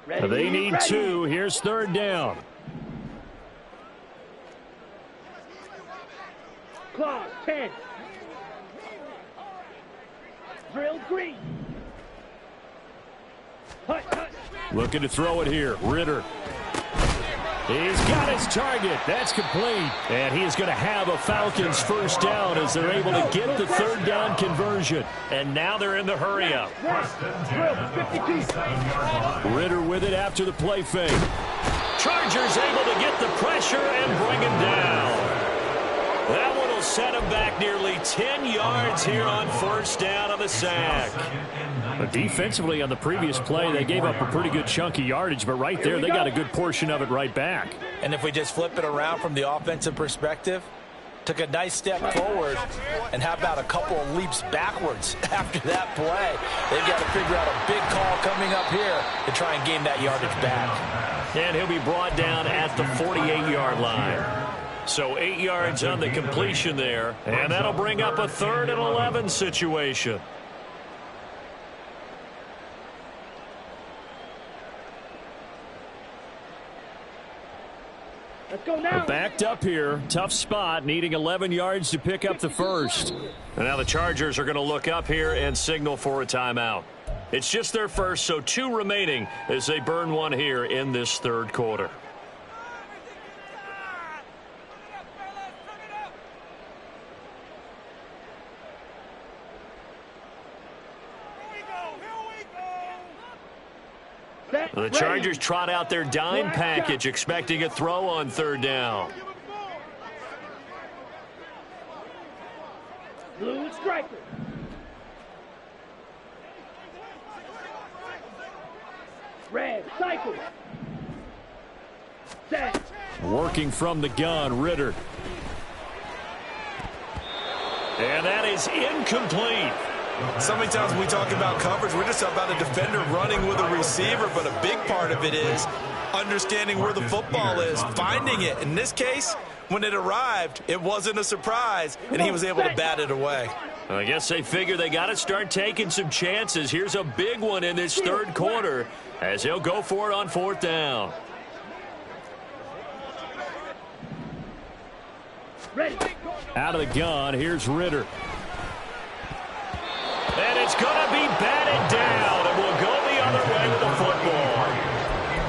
They need two. Here's third down. Claw 10. Drill green. Hut, hut. Looking to throw it here. Ritter. He's got his target. That's complete. And he is going to have a Falcons first down as they're able to get the third down conversion. And now they're in the hurry up. Ritter with it after the play fake. Chargers able to get the pressure and bring him down. That one will set him back nearly 10 yards here on first down on the sack. But defensively on the previous play, they gave up a pretty good chunk of yardage, but right there, they got a good portion of it right back. And if we just flip it around from the offensive perspective, took a nice step forward, and how about a couple of leaps backwards after that play? They've got to figure out a big call coming up here to try and gain that yardage back. And he'll be brought down at the 48-yard line. So 8 yards on the completion there, and that'll bring up a 3rd and 11 situation. Let's go now. Backed up here. Tough spot, needing 11 yards to pick up the first. And now the Chargers are going to look up here and signal for a timeout. It's just their first, so 2 remaining as they burn one here in this third quarter. The Chargers trot out their dime package, expecting a throw on third down. Blue striker. Red cycle. Set. Working from the gun, Ritter. And that is incomplete. So many times when we talk about coverage, we're just about a defender running with a receiver, but a big part of it is understanding where the football is, finding it. In this case, when it arrived, it wasn't a surprise, and he was able to bat it away. I guess they figure they got to start taking some chances. Here's a big one in this third quarter as he'll go for it on 4th down. Ready. Out of the gun, here's Ritter. And it's going to be batted down, and we'll go the other way with the football.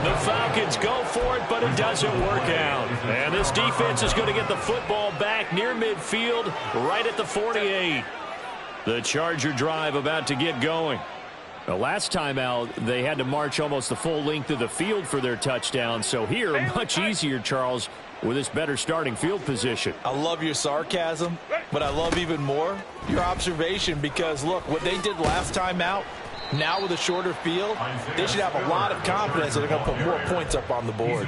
The Falcons go for it, but it doesn't work out. And this defense is going to get the football back near midfield, right at the 48. The Charger drive about to get going. The last time out, they had to march almost the full length of the field for their touchdown. So here, much easier, Charles, with this better starting field position. I love your sarcasm, but I love even more your observation because, look, what they did last time out, now with a shorter field, they should have a lot of confidence that they're going to put more points up on the board.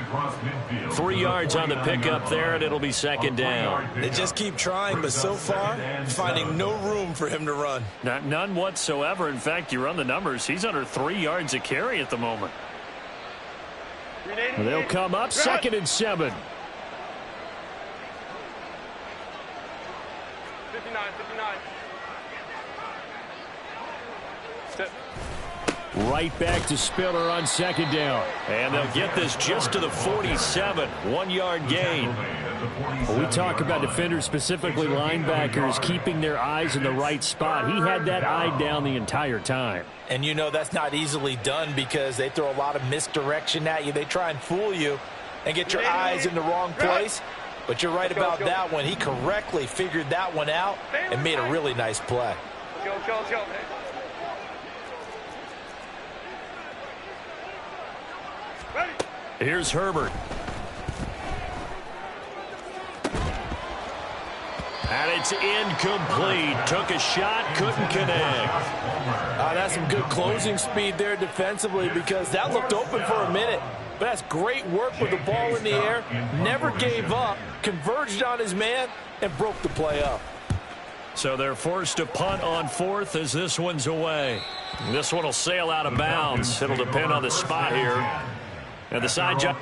3 yards on the pickup there, and it'll be 2nd down. They just keep trying, but so far, finding no room for him to run. None whatsoever. In fact, you run the numbers, he's under 3 yards a carry at the moment. They'll come up 2nd and 7. 59. Step. Right back to Spiller on second down. And they'll get this just to the 47, 1-yard gain. Well, we talk about defenders, specifically linebackers, keeping their eyes in the right spot. He had that eye down the entire time. And you know that's not easily done because they throw a lot of misdirection at you. They try and fool you and get your eyes in the wrong place. But you're right about that one. He correctly figured that one out and made a really nice play. Go. Ready. Here's Herbert. And it's incomplete. Took a shot, couldn't connect. That's some good closing speed there defensively because that looked open for a minute. But that's great work with the ball in the air. Never gave up, converged on his man, and broke the play up. So they're forced to punt on fourth as this one's away. This one will sail out of bounds. It'll depend on the spot here. And the side jump.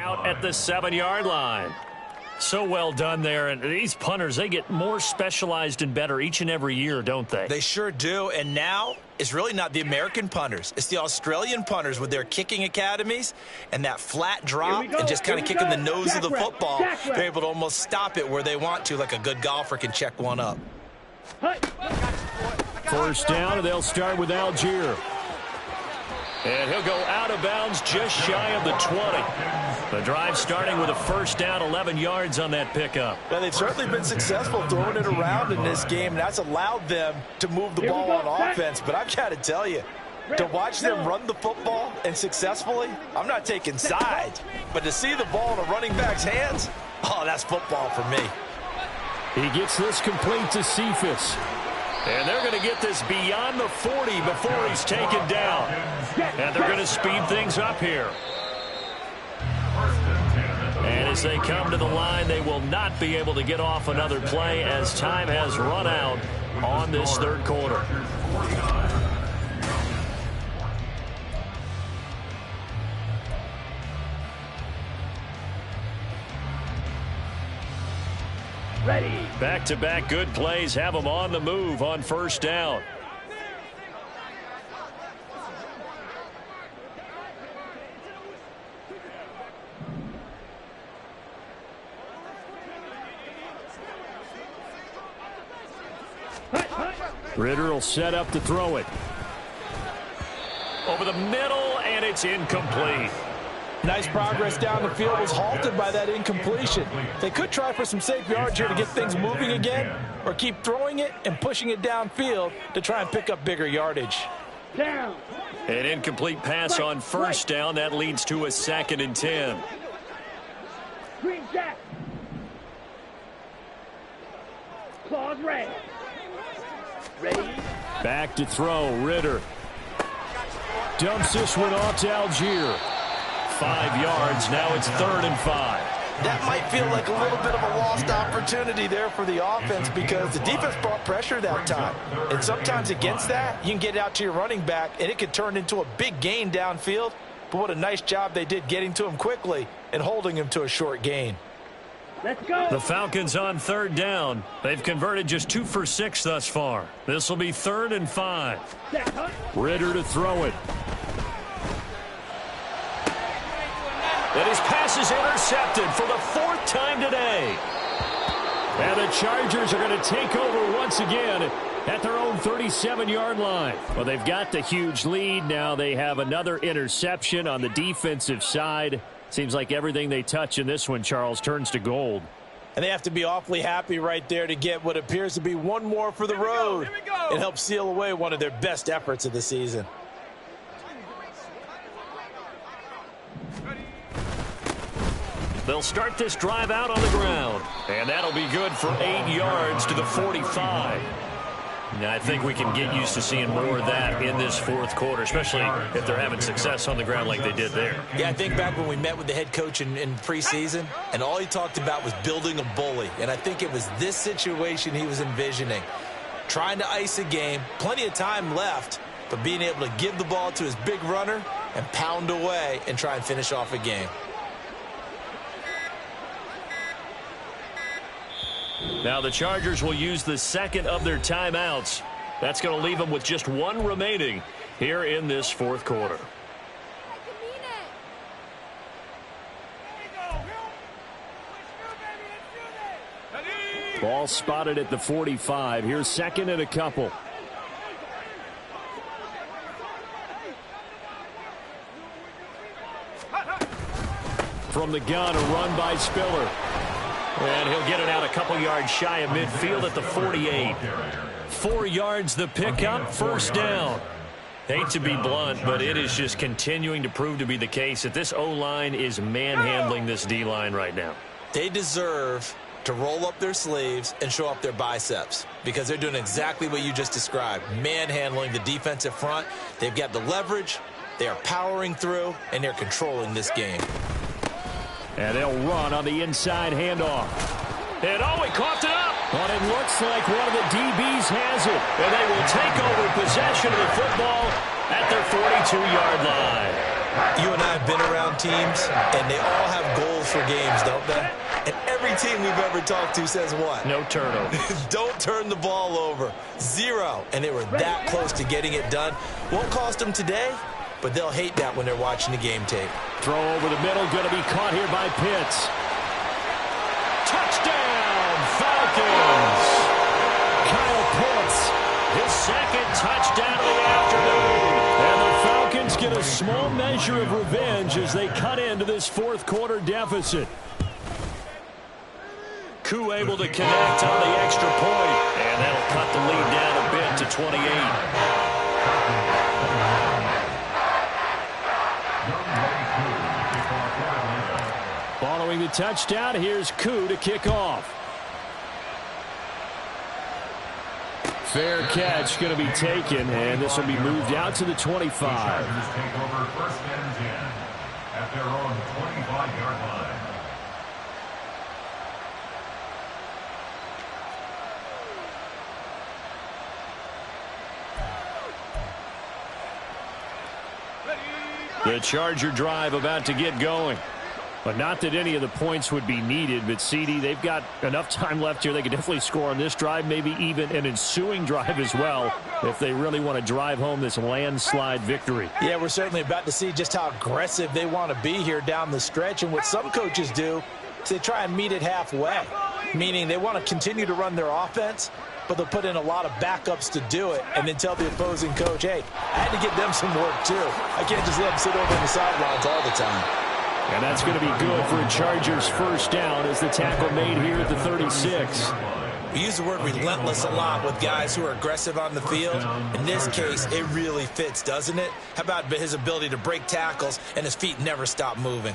Out at the 7-yard line. So well done there. And these punters, they get more specialized and better each and every year, don't they? They sure do. And now it's really not the American punters. It's the Australian punters with their kicking academies and that flat drop and just kind of kicking the nose of the football. They're able to almost stop it where they want to, like a good golfer can check one up. First down, and they'll start with Algier. And he'll go out of bounds just shy of the 20. The drive starting with a first down, 11 yards on that pickup. Now, they've certainly been successful throwing it around in this game, and that's allowed them to move the ball on offense. But I've got to tell you, to watch them run the football and successfully, I'm not taking sides, but to see the ball in a running back's hands, oh, that's football for me. He gets this complete to Cephas. And they're going to get this beyond the 40 before he's taken down. And they're going to speed things up here. And as they come to the line, they will not be able to get off another play as time has run out on this third quarter. Ready. Back-to-back good plays have them on the move on first down. Ritter will set up to throw it. Over the middle, and it's incomplete. Nice progress down the field was halted by that incompletion. They could try for some safe yards here to get things moving again, or keep throwing it and pushing it downfield to try and pick up bigger yardage. Down. An incomplete pass on first down. That leads to a 2nd and 10. Green Jack. Claws red. Ready. Back to throw, Ritter. Dumps this one off to Algier. 5 yards, now it's 3rd and 5. That might feel like a little bit of a lost opportunity there for the offense because the defense brought pressure that time. And sometimes against that, you can get out to your running back, and it could turn into a big gain downfield. But what a nice job they did getting to him quickly and holding him to a short gain. Let's go. The Falcons on third down. They've converted just 2 for 6 thus far. This will be 3rd and 5. Ritter to throw it. And his pass is intercepted for the 4th time today. And the Chargers are going to take over once again at their own 37-yard line. Well, they've got the huge lead. Now they have another interception on the defensive side. Seems like everything they touch in this one, Charles, turns to gold. And they have to be awfully happy right there to get what appears to be one more for the road. It helps seal away one of their best efforts of the season. They'll start this drive out on the ground. And that'll be good for 8 yards to the 45. Now, I think we can get used to seeing more of that in this 4th quarter, especially if they're having success on the ground like they did there. Yeah, I think back when we met with the head coach in preseason, and all he talked about was building a bully. And I think it was this situation he was envisioning. Trying to ice a game, plenty of time left, but being able to give the ball to his big runner and pound away and try and finish off a game. Now the Chargers will use the 2nd of their timeouts. That's going to leave them with just 1 remaining here in this 4th quarter. Ball spotted at the 45. Here's 2nd and a couple. From the gun, a run by Spiller. And he'll get it out a couple yards shy of midfield at the 48. 4 yards the pickup, 1st down. Hate to be blunt, but it is just continuing to prove to be the case that this O-line is manhandling this D-line right now. They deserve to roll up their sleeves and show up their biceps because they're doing exactly what you just described, manhandling the defensive front. They've got the leverage, they are powering through, and they're controlling this game. And they'll run on the inside handoff. And he coughed it up. But it looks like one of the DBs has it. And they will take over possession of the football at their 42-yard line. You and I have been around teams, and they all have goals for games, don't they? And every team we've ever talked to says what? No turnover. Don't turn the ball over. 0. And they were that close to getting it done. Won't cost them today, but they'll hate that when they're watching the game tape. Throw over the middle, going to be caught here by Pitts. Touchdown, Falcons! Kyle Pitts, his 2nd touchdown of the afternoon. And the Falcons get a small measure of revenge as they cut into this 4th quarter deficit. Koo able to connect on the extra point, and that'll cut the lead down a bit to 28. Following the touchdown, here's Koo to kick off. Fair catch going to be taken, and this will be moved out to the 25. The Chargers take over 1st and 10 at their own 25-yard line. The Charger drive about to get going. But not that any of the points would be needed, but CD, they've got enough time left here. They could definitely score on this drive, maybe even an ensuing drive as well, if they really want to drive home this landslide victory. Yeah, we're certainly about to see just how aggressive they want to be here down the stretch. And what some coaches do is they try and meet it halfway, meaning they want to continue to run their offense, but they'll put in a lot of backups to do it and then tell the opposing coach, hey, I had to get them some work too. I can't just let them sit over on the sidelines all the time. And that's going to be good for a Chargers 1st down as the tackle made here at the 36. We use the word relentless a lot with guys who are aggressive on the field. In this case, it really fits, doesn't it? How about his ability to break tackles and his feet never stop moving?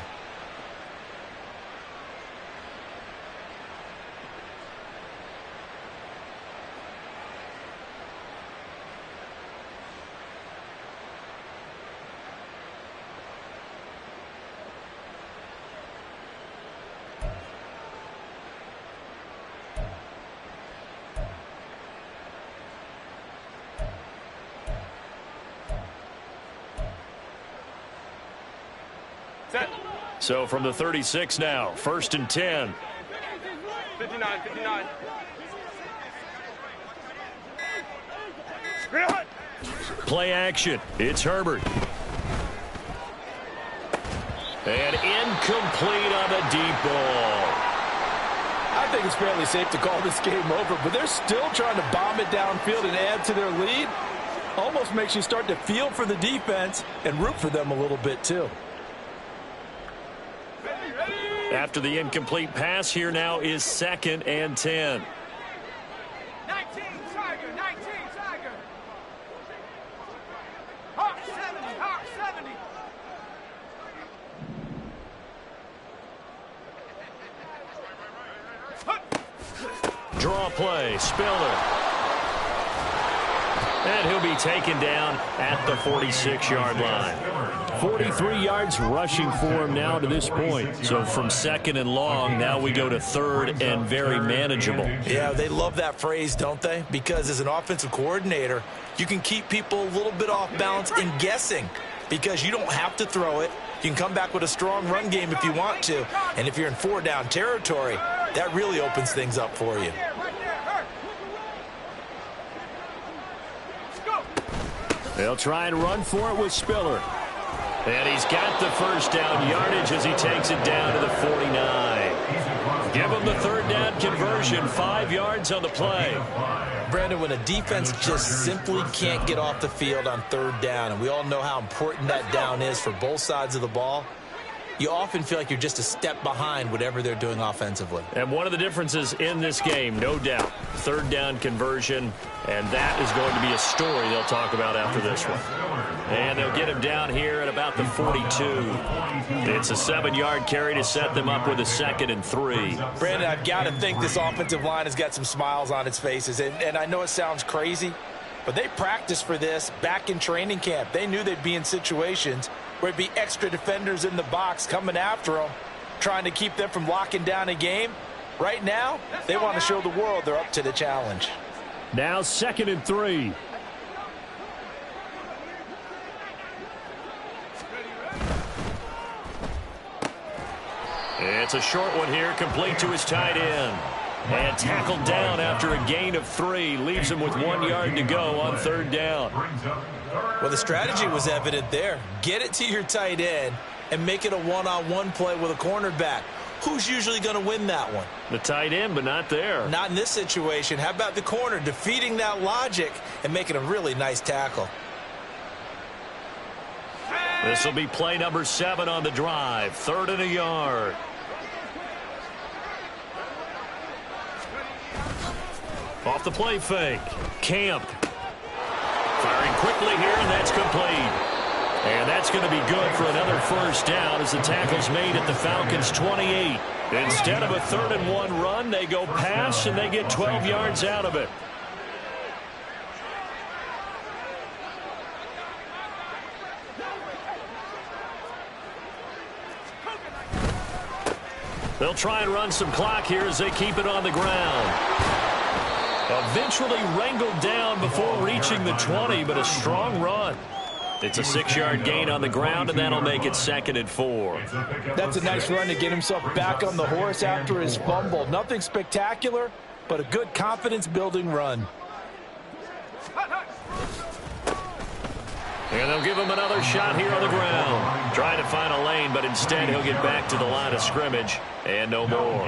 So from the 36 now, 1st and 10. 59, 59. Play action. It's Herbert. And incomplete on the deep ball. I think it's fairly safe to call this game over, but they're still trying to bomb it downfield and add to their lead. Almost makes you start to feel for the defense and root for them a little bit too. After the incomplete pass, here now is 2nd and 10. 19, Tiger, 19, Tiger. Hawk 70, Hawk 70. Draw play, Spiller. And he'll be taken down at the 46-yard line. 43 yards rushing for him now to this point. So from 2nd and long, now we go to 3rd and very manageable. Yeah, they love that phrase, don't they? Because as an offensive coordinator, you can keep people a little bit off balance and guessing because you don't have to throw it. You can come back with a strong run game if you want to. And if you're in 4-down territory, that really opens things up for you. They'll try and run for it with Spiller. And he's got the first down yardage as he takes it down to the 49. Give him the 3rd down conversion, 5 yards on the play. Brandon, when a defense just simply can't get off the field on 3rd down, and we all know how important that down is for both sides of the ball, you often feel like you're just a step behind whatever they're doing offensively. And one of the differences in this game, no doubt, 3rd down conversion, and that is going to be a story they'll talk about after this one. And they'll get him down here at about the 42. It's a 7-yard carry to set them up with a 2nd and 3. Brandon, I've got to think this offensive line has got some smiles on its faces, and I know it sounds crazy, but they practiced for this back in training camp. They knew they'd be in situations where it'd be extra defenders in the box coming after them, trying to keep them from locking down a game. Right now, they want to show the world they're up to the challenge. Now 2nd and 3. It's a short one here, complete to his tight end. And tackled down after a gain of 3. Leaves him with 1 yard to go on 3rd down. Well, the strategy was evident there. Get it to your tight end and make it a one-on-one play with a cornerback. Who's usually going to win that one? The tight end, but not there. Not in this situation. How about the corner defeating that logic and making a really nice tackle? This will be play number 7 on the drive. 3rd and a yard. Off the play fake. Camp. Firing quickly here, and that's complete. And that's going to be good for another first down as the tackle's made at the Falcons' 28. Instead of a 3rd and 1 run, they go pass, and they get 12 yards out of it. They'll try and run some clock here as they keep it on the ground. Eventually wrangled down before reaching the 20, but a strong run. It's a 6-yard gain on the ground, and that'll make it 2nd and 4. That's a nice run to get himself back on the horse after his fumble. Nothing spectacular, but a good confidence-building run. And they'll give him another shot here on the ground. Trying to find a lane, but instead he'll get back to the line of scrimmage. And no more.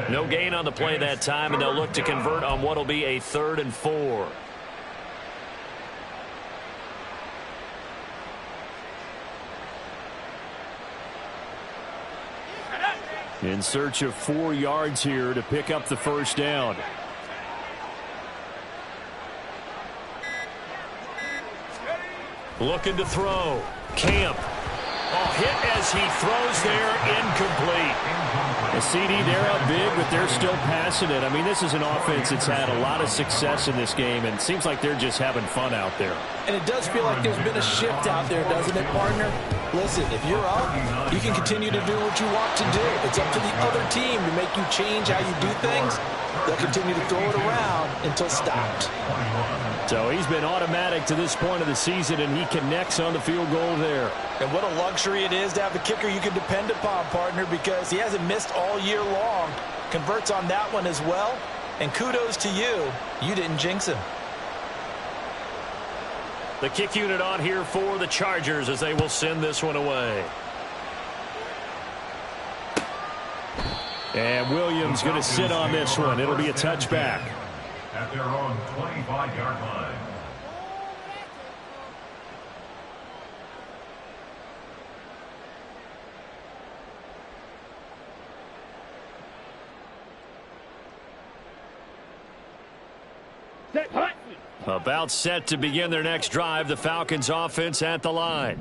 No gain on the play that time, and they'll look to convert on what will be a 3rd and 4. In search of 4 yards here to pick up the first down. Looking to throw. Camp. Hit as he throws there, incomplete. A CD, they're up big, but they're still passing it. I mean, this is an offense that's had a lot of success in this game, and it seems like they're just having fun out there. And it does feel like there's been a shift out there, doesn't it, partner? Listen, if you're up, you can continue to do what you want to do. It's up to the other team to make you change how you do things. They'll continue to throw it around until stopped. So he's been automatic to this point of the season, and he connects on the field goal there. And what a luxury it is to have a kicker you can depend upon, partner, because he hasn't missed all year long. converts on that one as well. And kudos to you. You didn't jinx him. The kick unit on here for the Chargers as they will send this one away. And Williams going to sit on this one. It'll be a touchback. At their own 25-yard line. Set, hut. About set to begin their next drive. The Falcons offense at the line.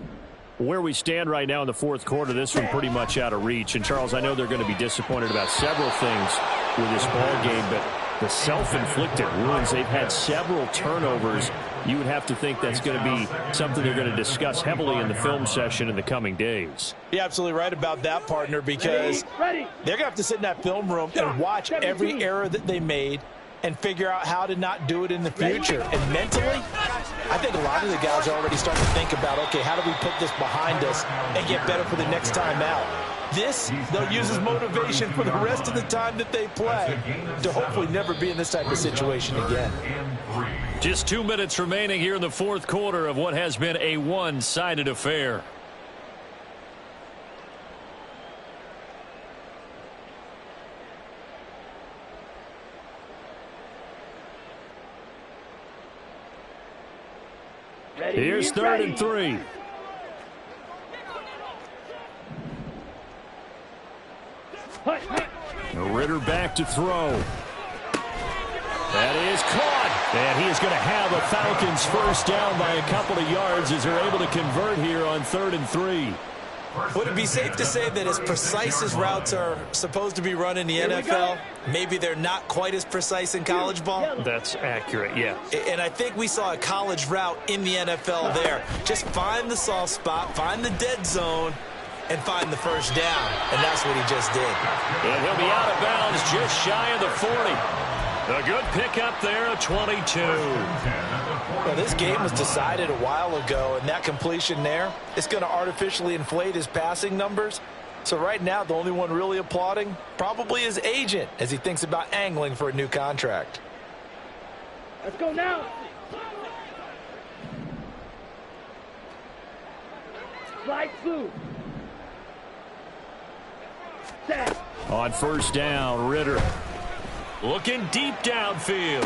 Where we stand right now in the fourth quarter, this one pretty much out of reach. And, Charles, I know they're going to be disappointed about several things with this ball game, but the self-inflicted wounds, they've had several turnovers. You would have to think that's going to be something they're going to discuss heavily in the film session in the coming days. You're absolutely right about that, partner, because they're going to have to sit in that film room and watch every error that they made and figure out how to not do it in the future. And mentally, I think a lot of the guys are already starting to think about, okay, how do we put this behind us and get better for the next time out? This, they'll use as motivation for the rest of the time that they play to hopefully never be in this type of situation again. Just 2 minutes remaining here in the fourth quarter of what has been a one-sided affair. Here's 3rd and 3. Ritter back to throw. That is caught. And he is going to have a Falcons first down by a couple of yards as they're able to convert here on 3rd and 3. Would it be safe to say that as precise as routes are supposed to be run in the NFL, maybe they're not quite as precise in college ball? That's accurate, yeah. And I think we saw a college route in the NFL there. Just find the soft spot, find the dead zone, and find the first down. And that's what he just did. And he'll be out of bounds just shy of the 40. A good pickup there, a 22. Well, this game was decided a while ago, and that completion there is going to artificially inflate his passing numbers. So right now, the only one really applauding probably his agent as he thinks about angling for a new contract. Let's go now. Slide through. Set. On first down, Ritter looking deep downfield.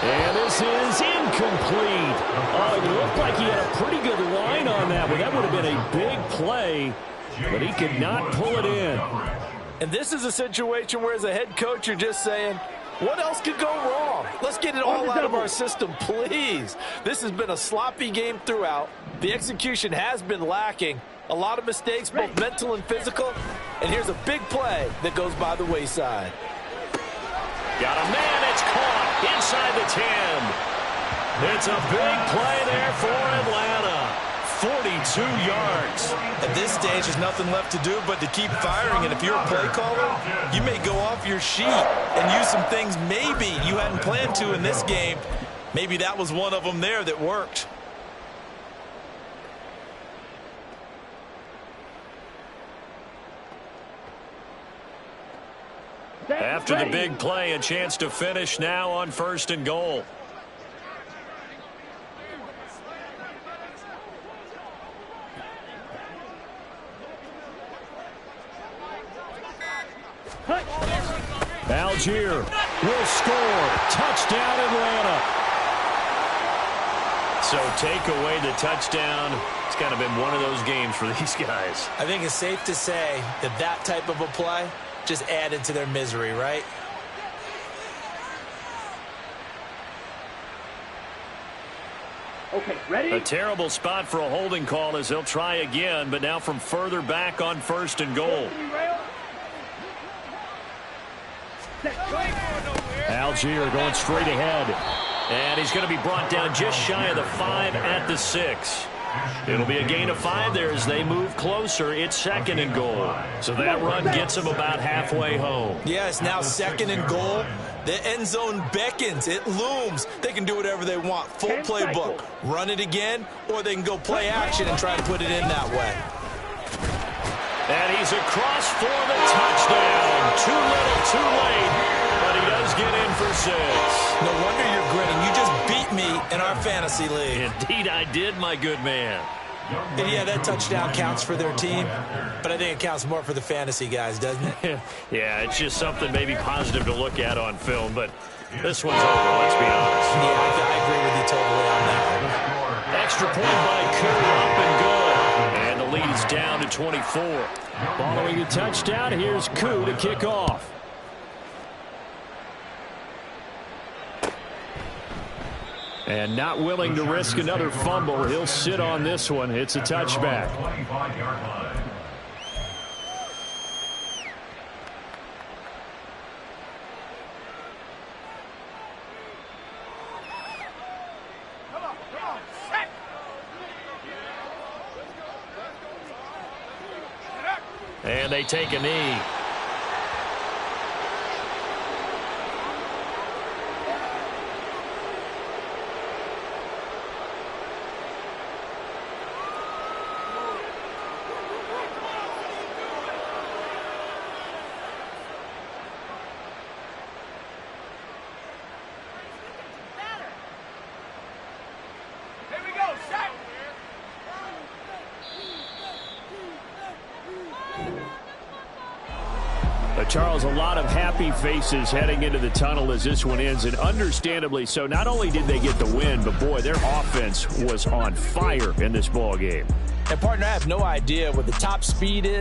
And this is incomplete. It looked like he had a pretty good line on that one. That would have been a big play, but he could not pull it in. And this is a situation where as a head coach, you're just saying, what else could go wrong? Let's get it all out of our system, please. This has been a sloppy game throughout. The execution has been lacking. A lot of mistakes, both mental and physical. And here's a big play that goes by the wayside. Got a man, it's caught inside the 10. It's a big play there for Atlanta. 42 yards. At this stage, there's nothing left to do but to keep firing. And if you're a play caller, you may go off your sheet and use some things maybe you hadn't planned to in this game. Maybe that was one of them there that worked. After the big play, a chance to finish now on 1st and goal. Algier will score. Touchdown, Atlanta. So take away the touchdown. It's kind of been one of those games for these guys. I think it's safe to say that that type of a play just added to their misery, right? Okay, ready? A terrible spot for a holding call as they'll try again, but now from further back on 1st and goal. Algier going straight ahead. And he's going to be brought down just shy of the 5 at the 6. It'll be a gain of 5 there as they move closer. It's 2nd and goal. So that run gets them about halfway home. Yes, now 2nd and goal. The end zone beckons. It looms. They can do whatever they want. Full playbook. Run it again, or they can go play action and try to put it in that way. And he's across for the touchdown. Too little, too late, but he does get in for 6. No wonder you're grinning. You just beat me in our fantasy league. Indeed I did, my good man. And yeah, that touchdown counts for their team, but I think it counts more for the fantasy guys, doesn't it? Yeah, it's just something maybe positive to look at on film, but this one's over, let's be honest. Yeah, I agree with you totally on that. Extra point by Koo, up and good. And the lead is down to 24. Following the touchdown, here's Koo to kick off. And not willing to risk another fumble. He'll sit on this one. It's a touchback. 25-yard line. Come on, set. And they take a knee. Here we go, set. Charles, a lot of happy faces heading into the tunnel as this one ends, and understandably so. Not only did they get the win, but boy, their offense was on fire in this ball game. And partner, I have no idea what the top speed is.